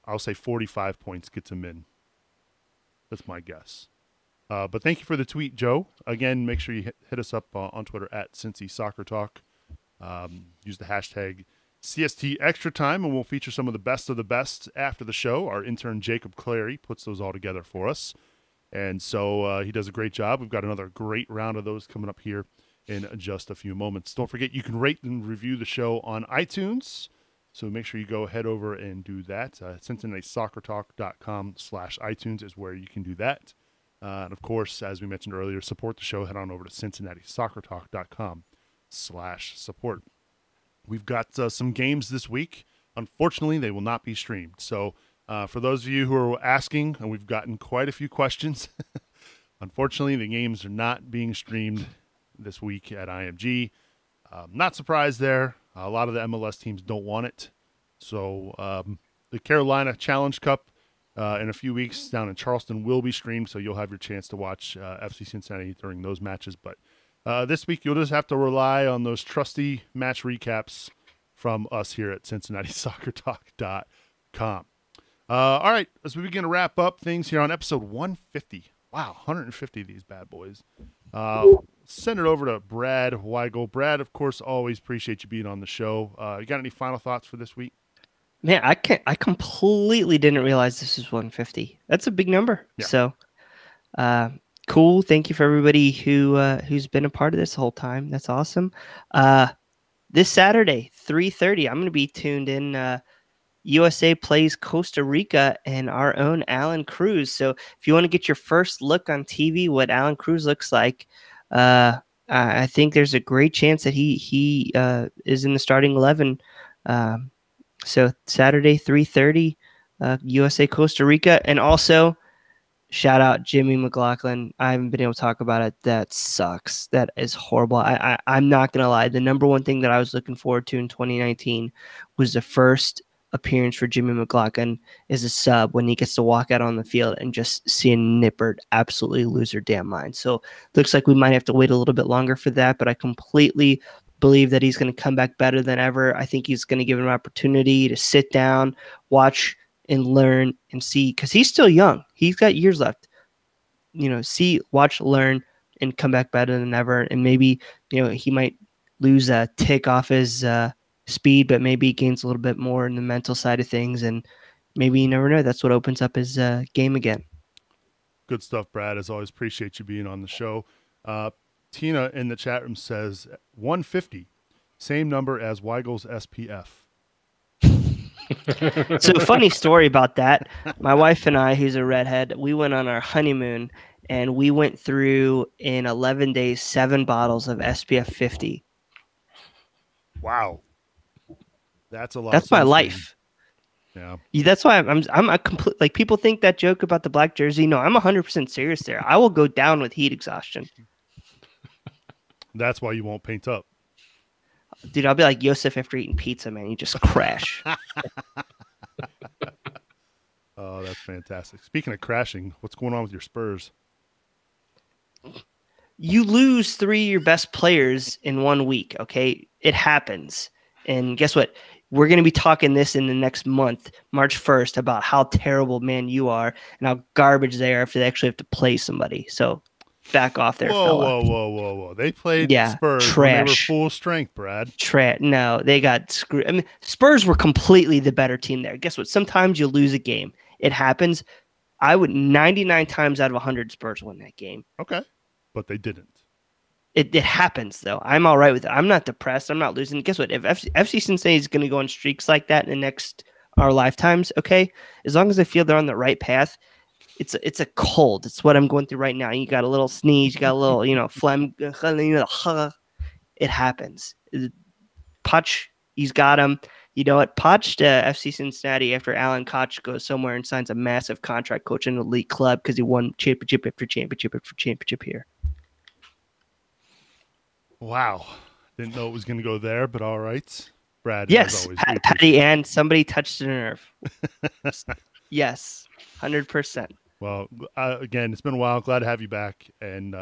I'll say 45 points gets them in. That's my guess. But thank you for the tweet, Joe. Again, make sure you hit us up on Twitter at Cincy Soccer Talk. Use the hashtag CST Extra Time, and we'll feature some of the best after the show. Our intern, Jacob Clary, puts those all together for us. And so he does a great job. We've got another great round of those coming up here in just a few moments. Don't forget, you can rate and review the show on iTunes. So make sure you go head over and do that. CincinnatiSoccerTalk.com/iTunes is where you can do that. And of course, as we mentioned earlier, support the show. Head on over to CincinnatiSoccerTalk.com/support. We've got some games this week. Unfortunately, they will not be streamed. So for those of you who are asking, and we've gotten quite a few questions, unfortunately, the games are not being streamed this week at IMG. Not surprised there. A lot of the MLS teams don't want it. So the Carolina Challenge Cup in a few weeks down in Charleston will be streamed, so you'll have your chance to watch FC Cincinnati during those matches. But this week, you'll just have to rely on those trusty match recaps from us here at CincinnatiSoccerTalk.com. All right, as we begin to wrap up things here on episode 150. Wow, 150 of these bad boys. Send it over to Brad Weigel. Brad, of course, always appreciate you being on the show. You got any final thoughts for this week? Man, I completely didn't realize this is 150. That's a big number. Yeah. So, cool. Thank you for everybody who's been a part of this the whole time. That's awesome. This Saturday, 3:30, I'm going to be tuned in. USA plays Costa Rica and our own Alan Cruz. So if you want to get your first look on TV, what Alan Cruz looks like, I think there's a great chance that he is in the starting 11 So Saturday, 3:30, USA Costa Rica, and also shout out Jimmy McLaughlin. I haven't been able to talk about it. That sucks. That is horrible. I'm not gonna lie. The number one thing that I was looking forward to in 2019 was the first appearance for Jimmy McLaughlin as a sub when he gets to walk out on the field and just seeing Nippert absolutely lose her damn mind. So looks like we might have to wait a little bit longer for that, but I completely believe that he's going to come back better than ever. I think he's going to give him an opportunity to sit down, watch and learn and see, because he's still young. He's got years left. See, watch, learn, and come back better than ever. And maybe, he might lose a tick off his speed, but maybe he gains a little bit more in the mental side of things. And maybe you never know. That's what opens up his game again. Good stuff, Brad. As always, appreciate you being on the show. Tina in the chat room says 150, same number as Weigel's SPF. So funny story about that. My wife and I, who's a redhead, we went on our honeymoon and we went through in 11 days 7 bottles of SPF 50. Wow, that's a lot. That's my life. Yeah, that's why I'm a complete, like, people think that joke about the black jersey. No, I'm 100% serious there. I will go down with heat exhaustion. That's why you won't paint up. Dude, I'll be like Yosef after eating pizza, man. You just crash. Oh, that's fantastic. Speaking of crashing, what's going on with your Spurs? You lose 3 of your best players in 1 week, okay? It happens. And guess what? We're going to be talking this in the next month, March 1st, about how terrible, man, you are and how garbage they are if they actually have to play somebody. So back off there, fella. Whoa. They played Spurs trash. When they were full strength, Brad. No, they got screwed. I mean, Spurs were completely the better team there. Guess what? Sometimes you lose a game. It happens. I would 99 times out of 100 Spurs win that game. Okay, but they didn't. It happens, though. I'm all right with it. I'm not depressed. I'm not losing. Guess what? If FC Cincinnati is going to go on streaks like that in our lifetimes, okay, as long as I feel they're on the right path, it's a cold. It's what I'm going through right now. You got a little sneeze. You got a little, phlegm. It happens. Poch, he's got him. You know what? Poch to FC Cincinnati after Alan Koch goes somewhere and signs a massive contract coaching an elite club because he won championship after championship after championship here. Wow. Didn't know it was going to go there, but all right. Brad, yes, as always, Patty Ann, somebody touched a nerve. Yes, 100%. Well, again, it's been a while. Glad to have you back, and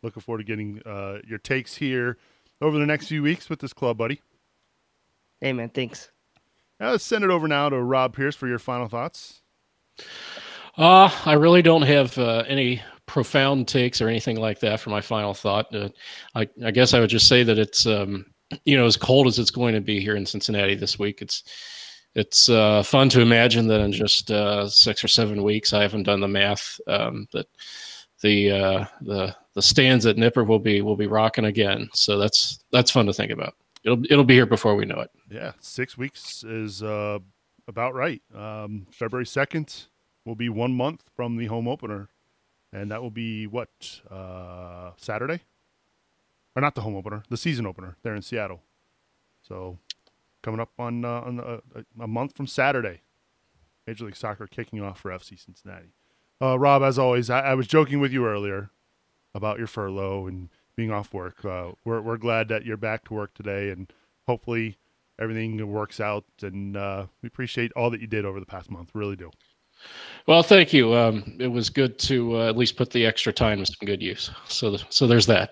looking forward to getting your takes here over the next few weeks with this club, buddy. Hey, man, thanks. Now let's send it over now to Rob Pierce for your final thoughts. I really don't have any profound takes or anything like that for my final thought. I guess I would just say that it's as cold as it's going to be here in Cincinnati this week. It's fun to imagine that in just 6 or 7 weeks, I haven't done the math, that the stands at Nipper will be rocking again. So that's fun to think about. It'll be here before we know it. Yeah, 6 weeks is about right. February 2nd will be 1 month from the home opener, and that will be what, Saturday? Or not the home opener, the season opener there in Seattle. So coming up on a month from Saturday, Major League Soccer kicking off for FC Cincinnati. Rob, as always, I was joking with you earlier about your furlough and being off work. We're glad that you're back to work today, and hopefully everything works out. And we appreciate all that you did over the past month. Really do. Well, thank you. It was good to at least put the extra time to some good use. So there's that.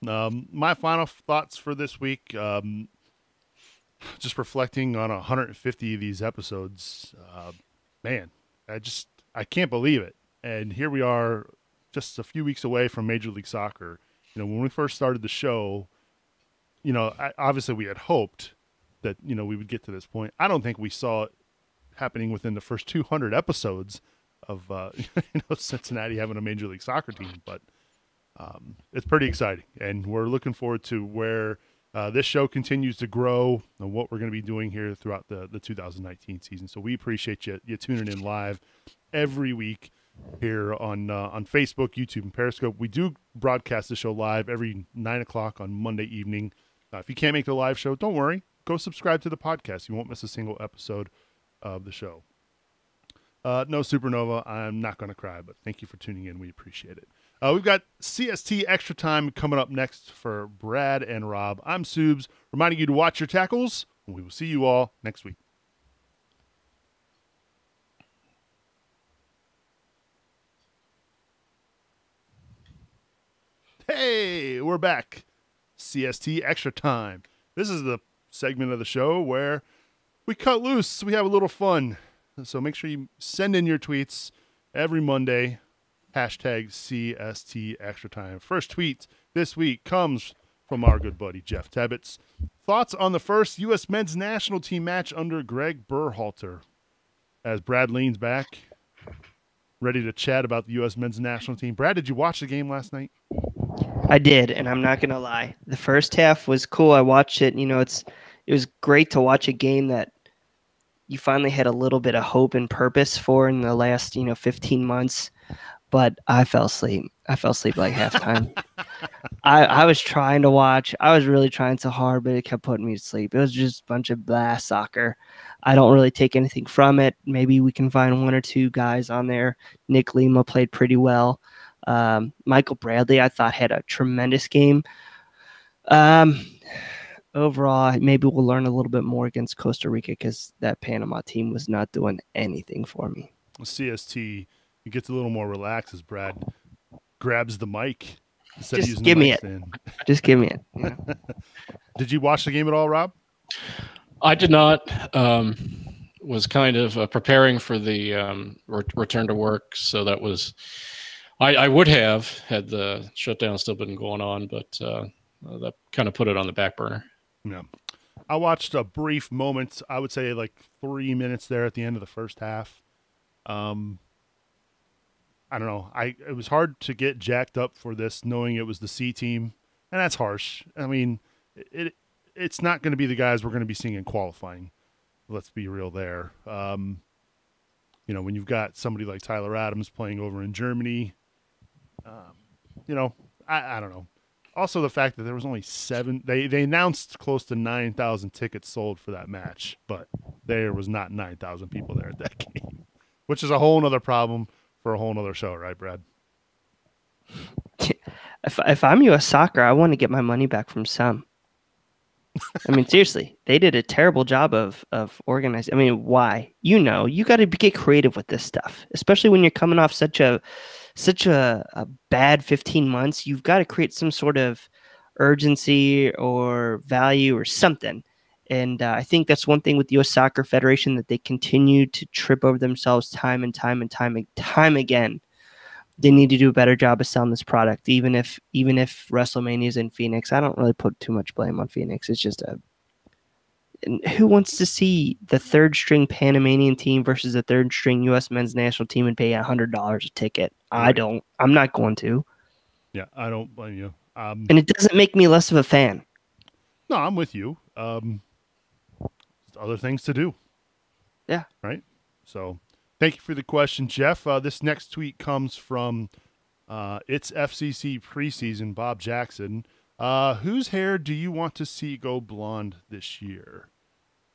Yeah. My final thoughts for this week, just reflecting on 150 of these episodes, man, I can't believe it. And here we are just a few weeks away from Major League Soccer. When we first started the show, obviously we had hoped that, we would get to this point. I don't think we saw it happening within the first 200 episodes of, Cincinnati having a Major League Soccer team, but it's pretty exciting. And we're looking forward to where this show continues to grow and what we're going to be doing here throughout the 2019 season. So we appreciate you tuning in live every week here on Facebook, YouTube, and Periscope. We do broadcast the show live every 9 o'clock on Monday evening. If you can't make the live show, don't worry. go subscribe to the podcast. You won't miss a single episode of the show. No Supernova, I'm not going to cry, but thank you for tuning in. We appreciate it. We've got CST Extra Time coming up next for Brad and Rob. I'm Subes, reminding you to watch your tackles, and we will see you all next week. Hey, we're back. CST Extra Time. This is the segment of the show where we cut loose. We have a little fun. So make sure you send in your tweets every Monday. Hashtag CST Extra Time. First tweet this week comes from our good buddy Jeff Tebbets. Thoughts on the first U.S. men's national team match under Greg Berhalter? As Brad leans back, ready to chat about the U.S. men's national team. Brad, did you watch the game last night? I did, and I'm not going to lie. The first half was cool. I watched it. You know, it was great to watch a game that you finally had a little bit of hope and purpose for in the last, 15 months. But I fell asleep. I fell asleep like halftime. I was trying to watch. I was really trying so hard, but it kept putting me to sleep. It was just a bunch of blah soccer. I don't really take anything from it. Maybe we can find one or two guys on there. Nick Lima played pretty well. Michael Bradley, I thought, had a tremendous game. Overall, maybe we'll learn a little bit more against Costa Rica because that Panama team was not doing anything for me. CST, it gets a little more relaxed as Brad grabs the mic. Just give me it. Just give me it. Yeah. Did you watch the game at all, Rob? I did not. Was kind of preparing for the return to work, so that was. I would have had the shutdown still been going on, but that kind of put it on the back burner. Yeah. I watched a brief moment, I would say like 3 minutes there at the end of the first half. I don't know. It was hard to get jacked up for this knowing it was the C team, and that's harsh. I mean, it's not going to be the guys we're going to be seeing in qualifying. Let's be real there. When you've got somebody like Tyler Adams playing over in Germany, I don't know. Also, the fact that there was only 7, they announced close to 9,000 tickets sold for that match, but there was not 9,000 people there at that game, which is a whole nother problem for a whole nother show, right, Brad? If I'm U.S. Soccer, I want to get my money back from some. I mean, seriously, they did a terrible job of organizing. I mean, why? You got to get creative with this stuff, especially when you're coming off such a bad 15 months. You've got to create some sort of urgency or value or something. And I think that's one thing with the U.S. Soccer Federation that they continue to trip over themselves time and time again. They need to do a better job of selling this product, even if WrestleMania is in Phoenix. I don't really put too much blame on Phoenix. It's just who wants to see the third string Panamanian team versus the third string U.S. men's national team and pay $100 a ticket? Right. I don't. I'm not going to. Yeah, I don't blame you. And it doesn't make me less of a fan. No, I'm with you. Other things to do. Yeah. Right. So. Thank you for the question, Jeff. This next tweet comes from It's FCC Preseason, Bob Jackson. Whose hair do you want to see go blonde this year?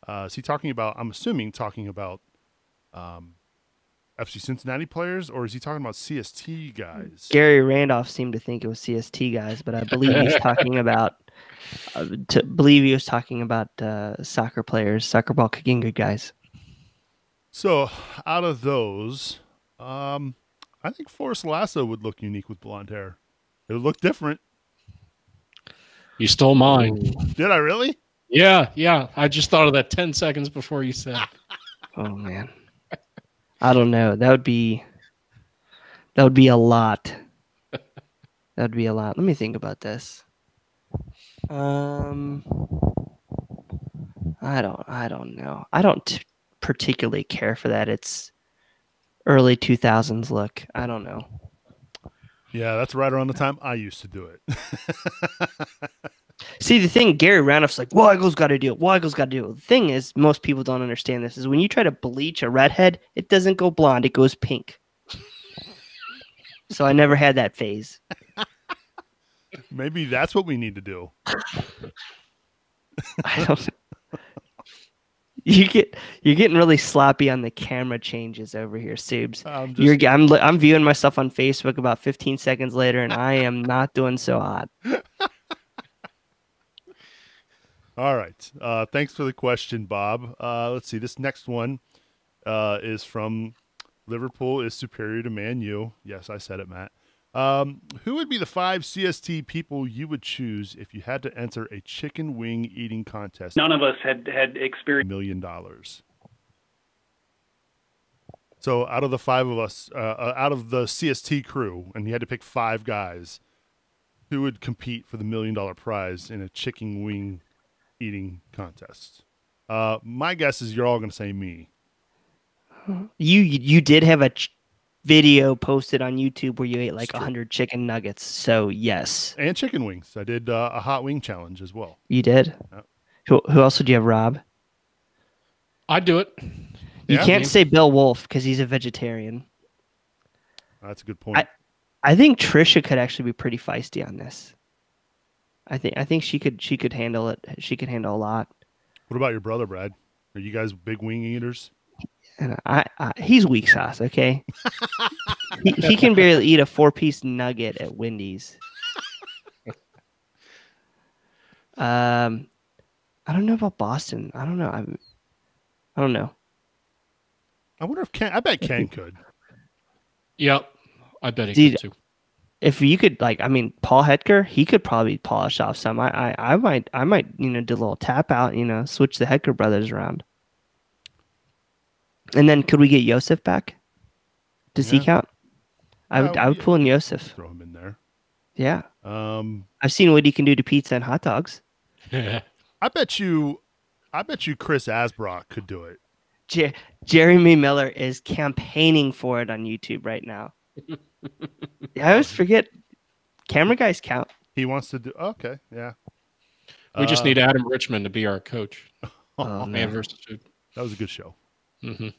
Is he talking about, I'm assuming, talking about FC Cincinnati players, or is he talking about CST guys? Gary Randolph seemed to think it was CST guys, but I believe he's talking about soccer players, soccer ball kicking good guys. So, out of those, I think Forrest Lasso would look unique with blonde hair. It would look different. You stole mine. Did I really? Yeah. I just thought of that 10 seconds before you said. Oh, man. I don't know. That would be a lot. That would be a lot. Let me think about this. I don't know. I don't particularly care for that. It's early 2000s look. I don't know. Yeah, that's right around the time I used to do it. See, the thing, Gary Randolph's like, Weigel's got to do it. Weigel's got to do it. The thing is, most people don't understand this, is when you try to bleach a redhead, it doesn't go blonde, it goes pink. So I never had that phase. Maybe that's what we need to do. I don't know. You're getting really sloppy on the camera changes over here, Subes. I'm viewing myself on Facebook about 15 seconds later, and I am not doing so hot. All right. Thanks for the question, Bob. Let's see. This next one is from Liverpool is superior to Man U. Yes, I said it, Matt. Who would be the 5 CST people you would choose if you had to enter a chicken wing eating contest? None of us had experienced $1 million. So out of the 5 of us, out of the CST crew, and you had to pick 5 guys, who would compete for the $1 million prize in a chicken wing eating contest? My guess is you're all going to say me. You did have a video posted on YouTube where you ate like 100 chicken nuggets. So yes, and chicken wings. I did a hot wing challenge as well. You did. Who else did you have, Rob? I'd do it. You can't say Bill Wolf because he's a vegetarian. That's a good point. I think Trisha could actually be pretty feisty on this. I think she could handle it. She could handle a lot. What about your brother, Brad? Are you guys big wing eaters? And he's weak sauce, okay? he can barely eat a 4-piece nugget at Wendy's. I don't know about Boston. I don't know. I don't know. I wonder if Ken. I bet Ken could. Yep, I bet he could too. If you could, Paul Hetker, he could probably polish off some. I might, do a little tap out, switch the Hetker brothers around. And then could we get Yosef back? Does he count? I would pull in Yosef. Throw him in there. Yeah. I've seen what he can do to pizza and hot dogs. I bet you Chris Asbrock could do it. Jeremy Miller is campaigning for it on YouTube right now. I always forget. Camera guys count. He wants to do. Okay, yeah. We just need Adam Richmond to be our coach. Man versus food. That was a good show. Mm-hmm.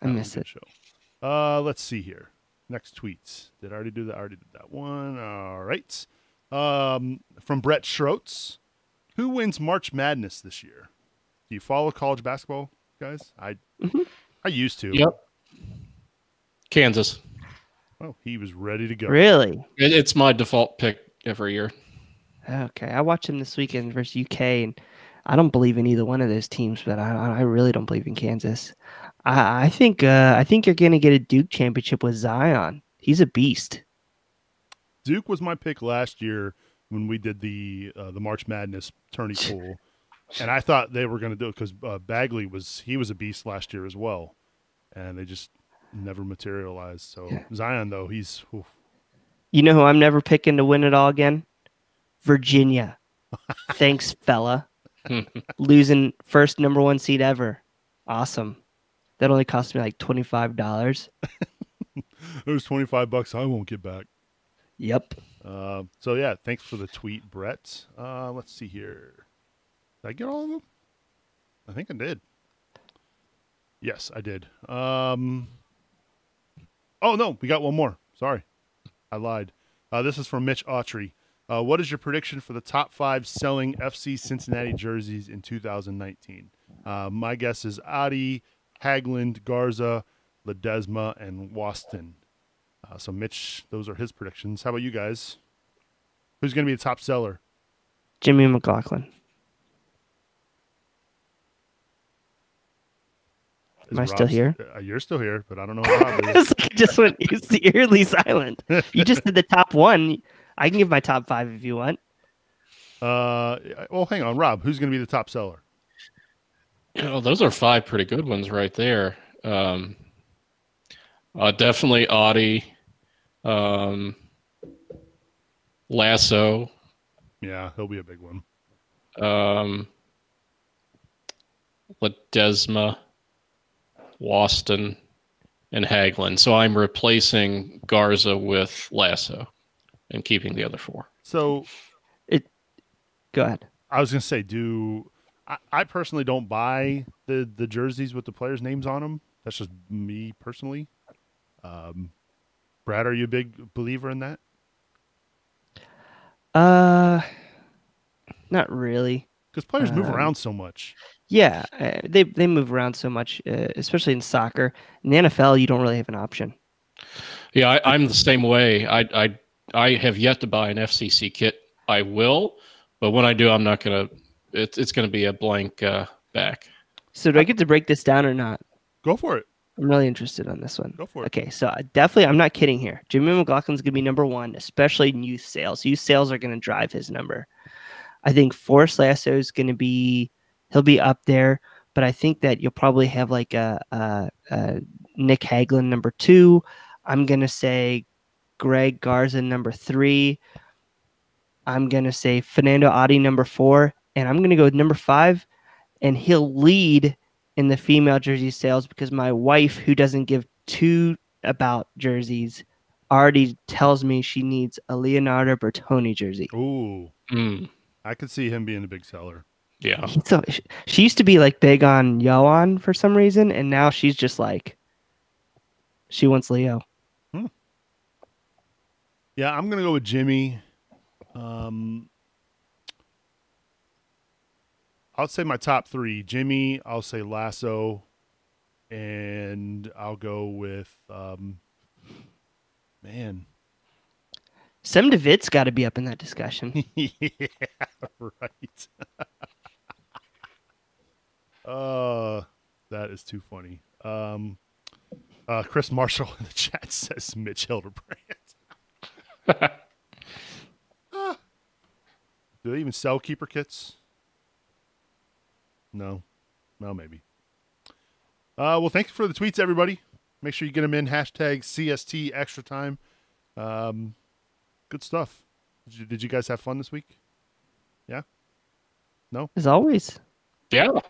I miss it. Show. Let's see here. Next tweets. Did I already do that? I already did that one. All right. From Brett Schroetz. Who wins March Madness this year? Do you follow college basketball, guys? I used to. Yep. Kansas. Oh, he was ready to go. Really? It's my default pick every year. Okay. I watched him this weekend versus UK, and I don't believe in either one of those teams, but I really don't believe in Kansas. I think you're going to get a Duke championship with Zion. He's a beast. Duke was my pick last year when we did the March Madness tourney pool, and I thought they were going to do it because Bagley was a beast last year as well, and they just never materialized. So Zion though, he's. Oof. You know who I'm never picking to win it all again? Virginia. Thanks, fella. Losing first number 1 seed ever. Awesome. That only cost me like $25. There's $25 I won't get back. Yep. So yeah, thanks for the tweet, Brett. Let's see here. Did I get all of them? I think I did. Yes, I did. Oh no, we got one more. Sorry, I lied. This is from Mitch Autry. What is your prediction for the top 5 selling FC Cincinnati jerseys in 2019? My guess is Adi, Hagglund, Garza, Ledesma, and Waston. So Mitch, those are his predictions. How about you guys? Who's going to be the top seller? Jimmy McLaughlin. Am I still here? You're still here, but I don't know how Rob is. It's like I just went eerily silent. You just did the top 1. I can give my top 5 if you want. Well, hang on, Rob. Who's going to be the top seller? Those are 5 pretty good ones right there. Definitely Audi, Lasso. Yeah, he'll be a big one. Ledesma, Waston, and Hagglund. So I'm replacing Garza with Lasso and keeping the other 4. So go ahead. I was going to say, I personally don't buy the jerseys with the players' names on them. That's just me personally. Brad, are you a big believer in that? Not really. Because players move around so much. Yeah, they move around so much, especially in soccer. In the NFL, you don't really have an option. Yeah, I'm the same way. I have yet to buy an FCC kit. I will, but when I do, I'm not gonna. It's gonna be a blank back. So do I get to break this down or not? Go for it. I'm really interested on this one. Go for it. Okay, so I'm not kidding here. Jimmy McLaughlin's going to be number one, especially in youth sales. Youth sales are going to drive his number. I think Forrest Lasso is going to he'll be up there, but I think that you'll probably have like a Nick Hagglund number 2. I'm going to say Greg Garza number 3. I'm going to say Fernando Adi number 4, and I'm going to go with number 5, and he'll lead in the female jersey sales because my wife, who doesn't give two about jerseys, already tells me she needs a Leonardo Bertoni jersey. Ooh. I could see him being a big seller. Yeah. So she used to be like big on Yoan for some reason, and now she's just like, she wants Leo. Yeah, I'm going to go with Jimmy. I'll say my top 3. Jimmy, I'll say Lasso, and I'll go with, Sem DeVit's got to be up in that discussion. Yeah, right. That is too funny. Chris Marshall in the chat says Mitch Hildebrand. Do they even sell keeper kits? No, maybe. Well, thanks for the tweets, everybody. Make sure you get them in. Hashtag CST Extra Time. Good stuff. Did you guys have fun this week? Yeah? No? As always. Yeah. All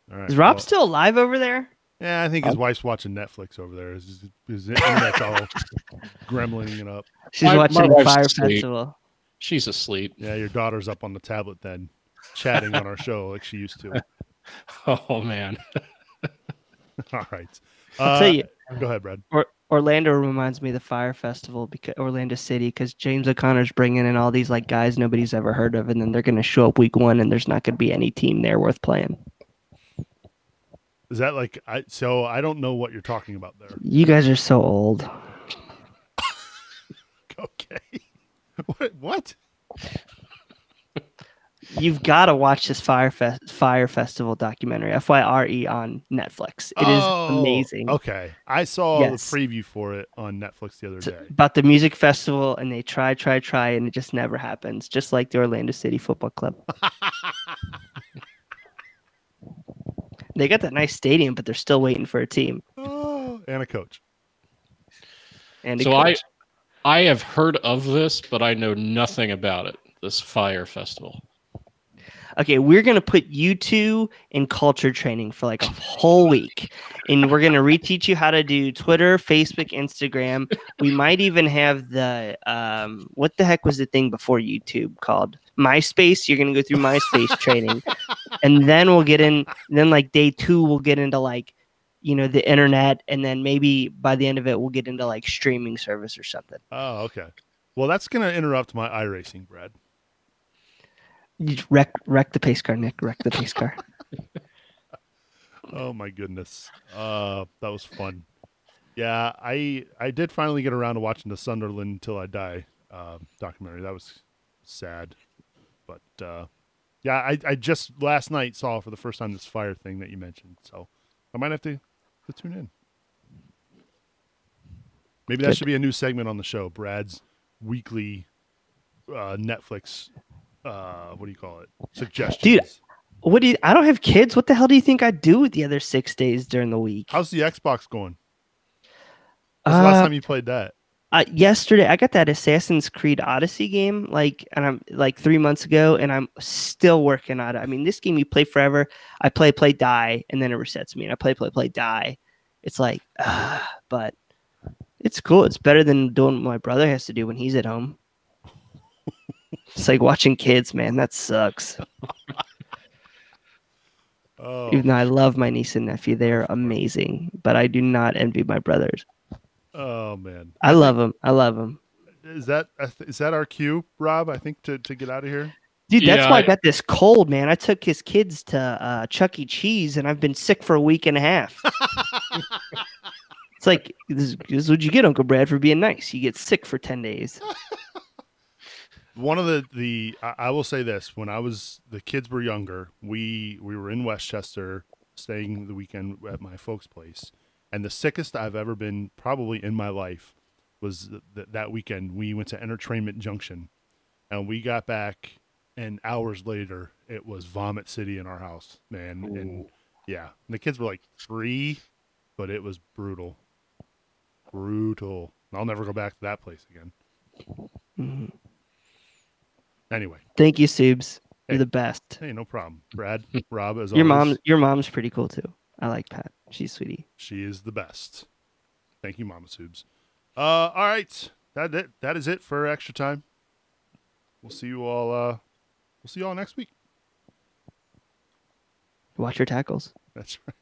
right. Is Rob still alive over there? Yeah, I think his wife's watching Netflix over there. His internet's all gremlining it up. She's watching the wife's Fire asleep. Festival. She's asleep. Yeah, your daughter's up on the tablet then, chatting on our show like she used to. Oh, man. All right. I'll tell you. Go ahead, Brad. Orlando reminds me of the Fire Festival, because Orlando City, because James O'Connor's bringing in all these like guys nobody's ever heard of, and then they're going to show up week 1, and there's not going to be any team there worth playing. Is that like so? I don't know what you're talking about there. You guys are so old. Okay. What? You've got to watch this Fire Festival documentary, FYRE, on Netflix. It is amazing. Okay. I saw the preview for it on Netflix the other day. About the music festival, and they try, and it just never happens, just like the Orlando City Football Club. They got that nice stadium, but they're still waiting for a team. Oh, and a coach. I have heard of this, but I know nothing about it, this Fire Festival. Okay, we're going to put you two in culture training for like a whole week. And we're going to reteach you how to do Twitter, Facebook, Instagram. We might even have the, what the heck was the thing before YouTube called? MySpace. You're going to go through MySpace training. And then we'll get in, then like day 2, we'll get into like, you know, the internet. And then maybe by the end of it, we'll get into like streaming service or something. Oh, okay. Well, that's going to interrupt my iRacing, Brad. You wreck the pace car, Nick. Wreck the pace car. Oh my goodness, that was fun. Yeah, I did finally get around to watching the Sunderland Till I Die documentary. That was sad, but yeah, I just last night saw for the first time this Fire thing that you mentioned, so I might have to tune in. Maybe that should be a new segment on the show. Brad's weekly Netflix. What do you call it? Suggestions. Dude, I don't have kids. What the hell do you think I do with the other 6 days during the week? How's the Xbox going? When's the last time you played that? Yesterday, I got that Assassin's Creed Odyssey game, and I'm like 3 months ago, and I'm still working on it. I mean, this game you play forever. I play, die, and then it resets me, and I play, die. It's like, but it's cool. It's better than doing what my brother has to do when he's at home. It's like watching kids, man. That sucks. Even though I love my niece and nephew, they're amazing, but I do not envy my brothers. Oh man, I love them. Is that our cue, Rob? I think to get out of here. Dude, that's Yeah, why I got this cold, man. I took his kids to Chuck E. Cheese, and I've been sick for a week and a half. It's like, this is what you get, Uncle Brad, for being nice. You get sick for 10 days. One of I will say this: when the kids were younger, we were in Westchester, staying the weekend at my folks' place, and the sickest I've ever been, probably in my life, was that weekend. We went to Entertainment Junction, and we got back. And hours later, it was Vomit City in our house, man. Ooh. And yeah, the kids were like 3, but it was brutal. Brutal. I'll never go back to that place again. Mm-hmm. Anyway. Thank you, Subes. Hey. You're the best. Hey, no problem. Brad, Rob, as Your always. your mom's pretty cool too. I like Pat. She's sweetie. She is the best. Thank you, Mama Subes. All right. That is it for Extra Time. We'll see you all next week. Watch your tackles. That's right.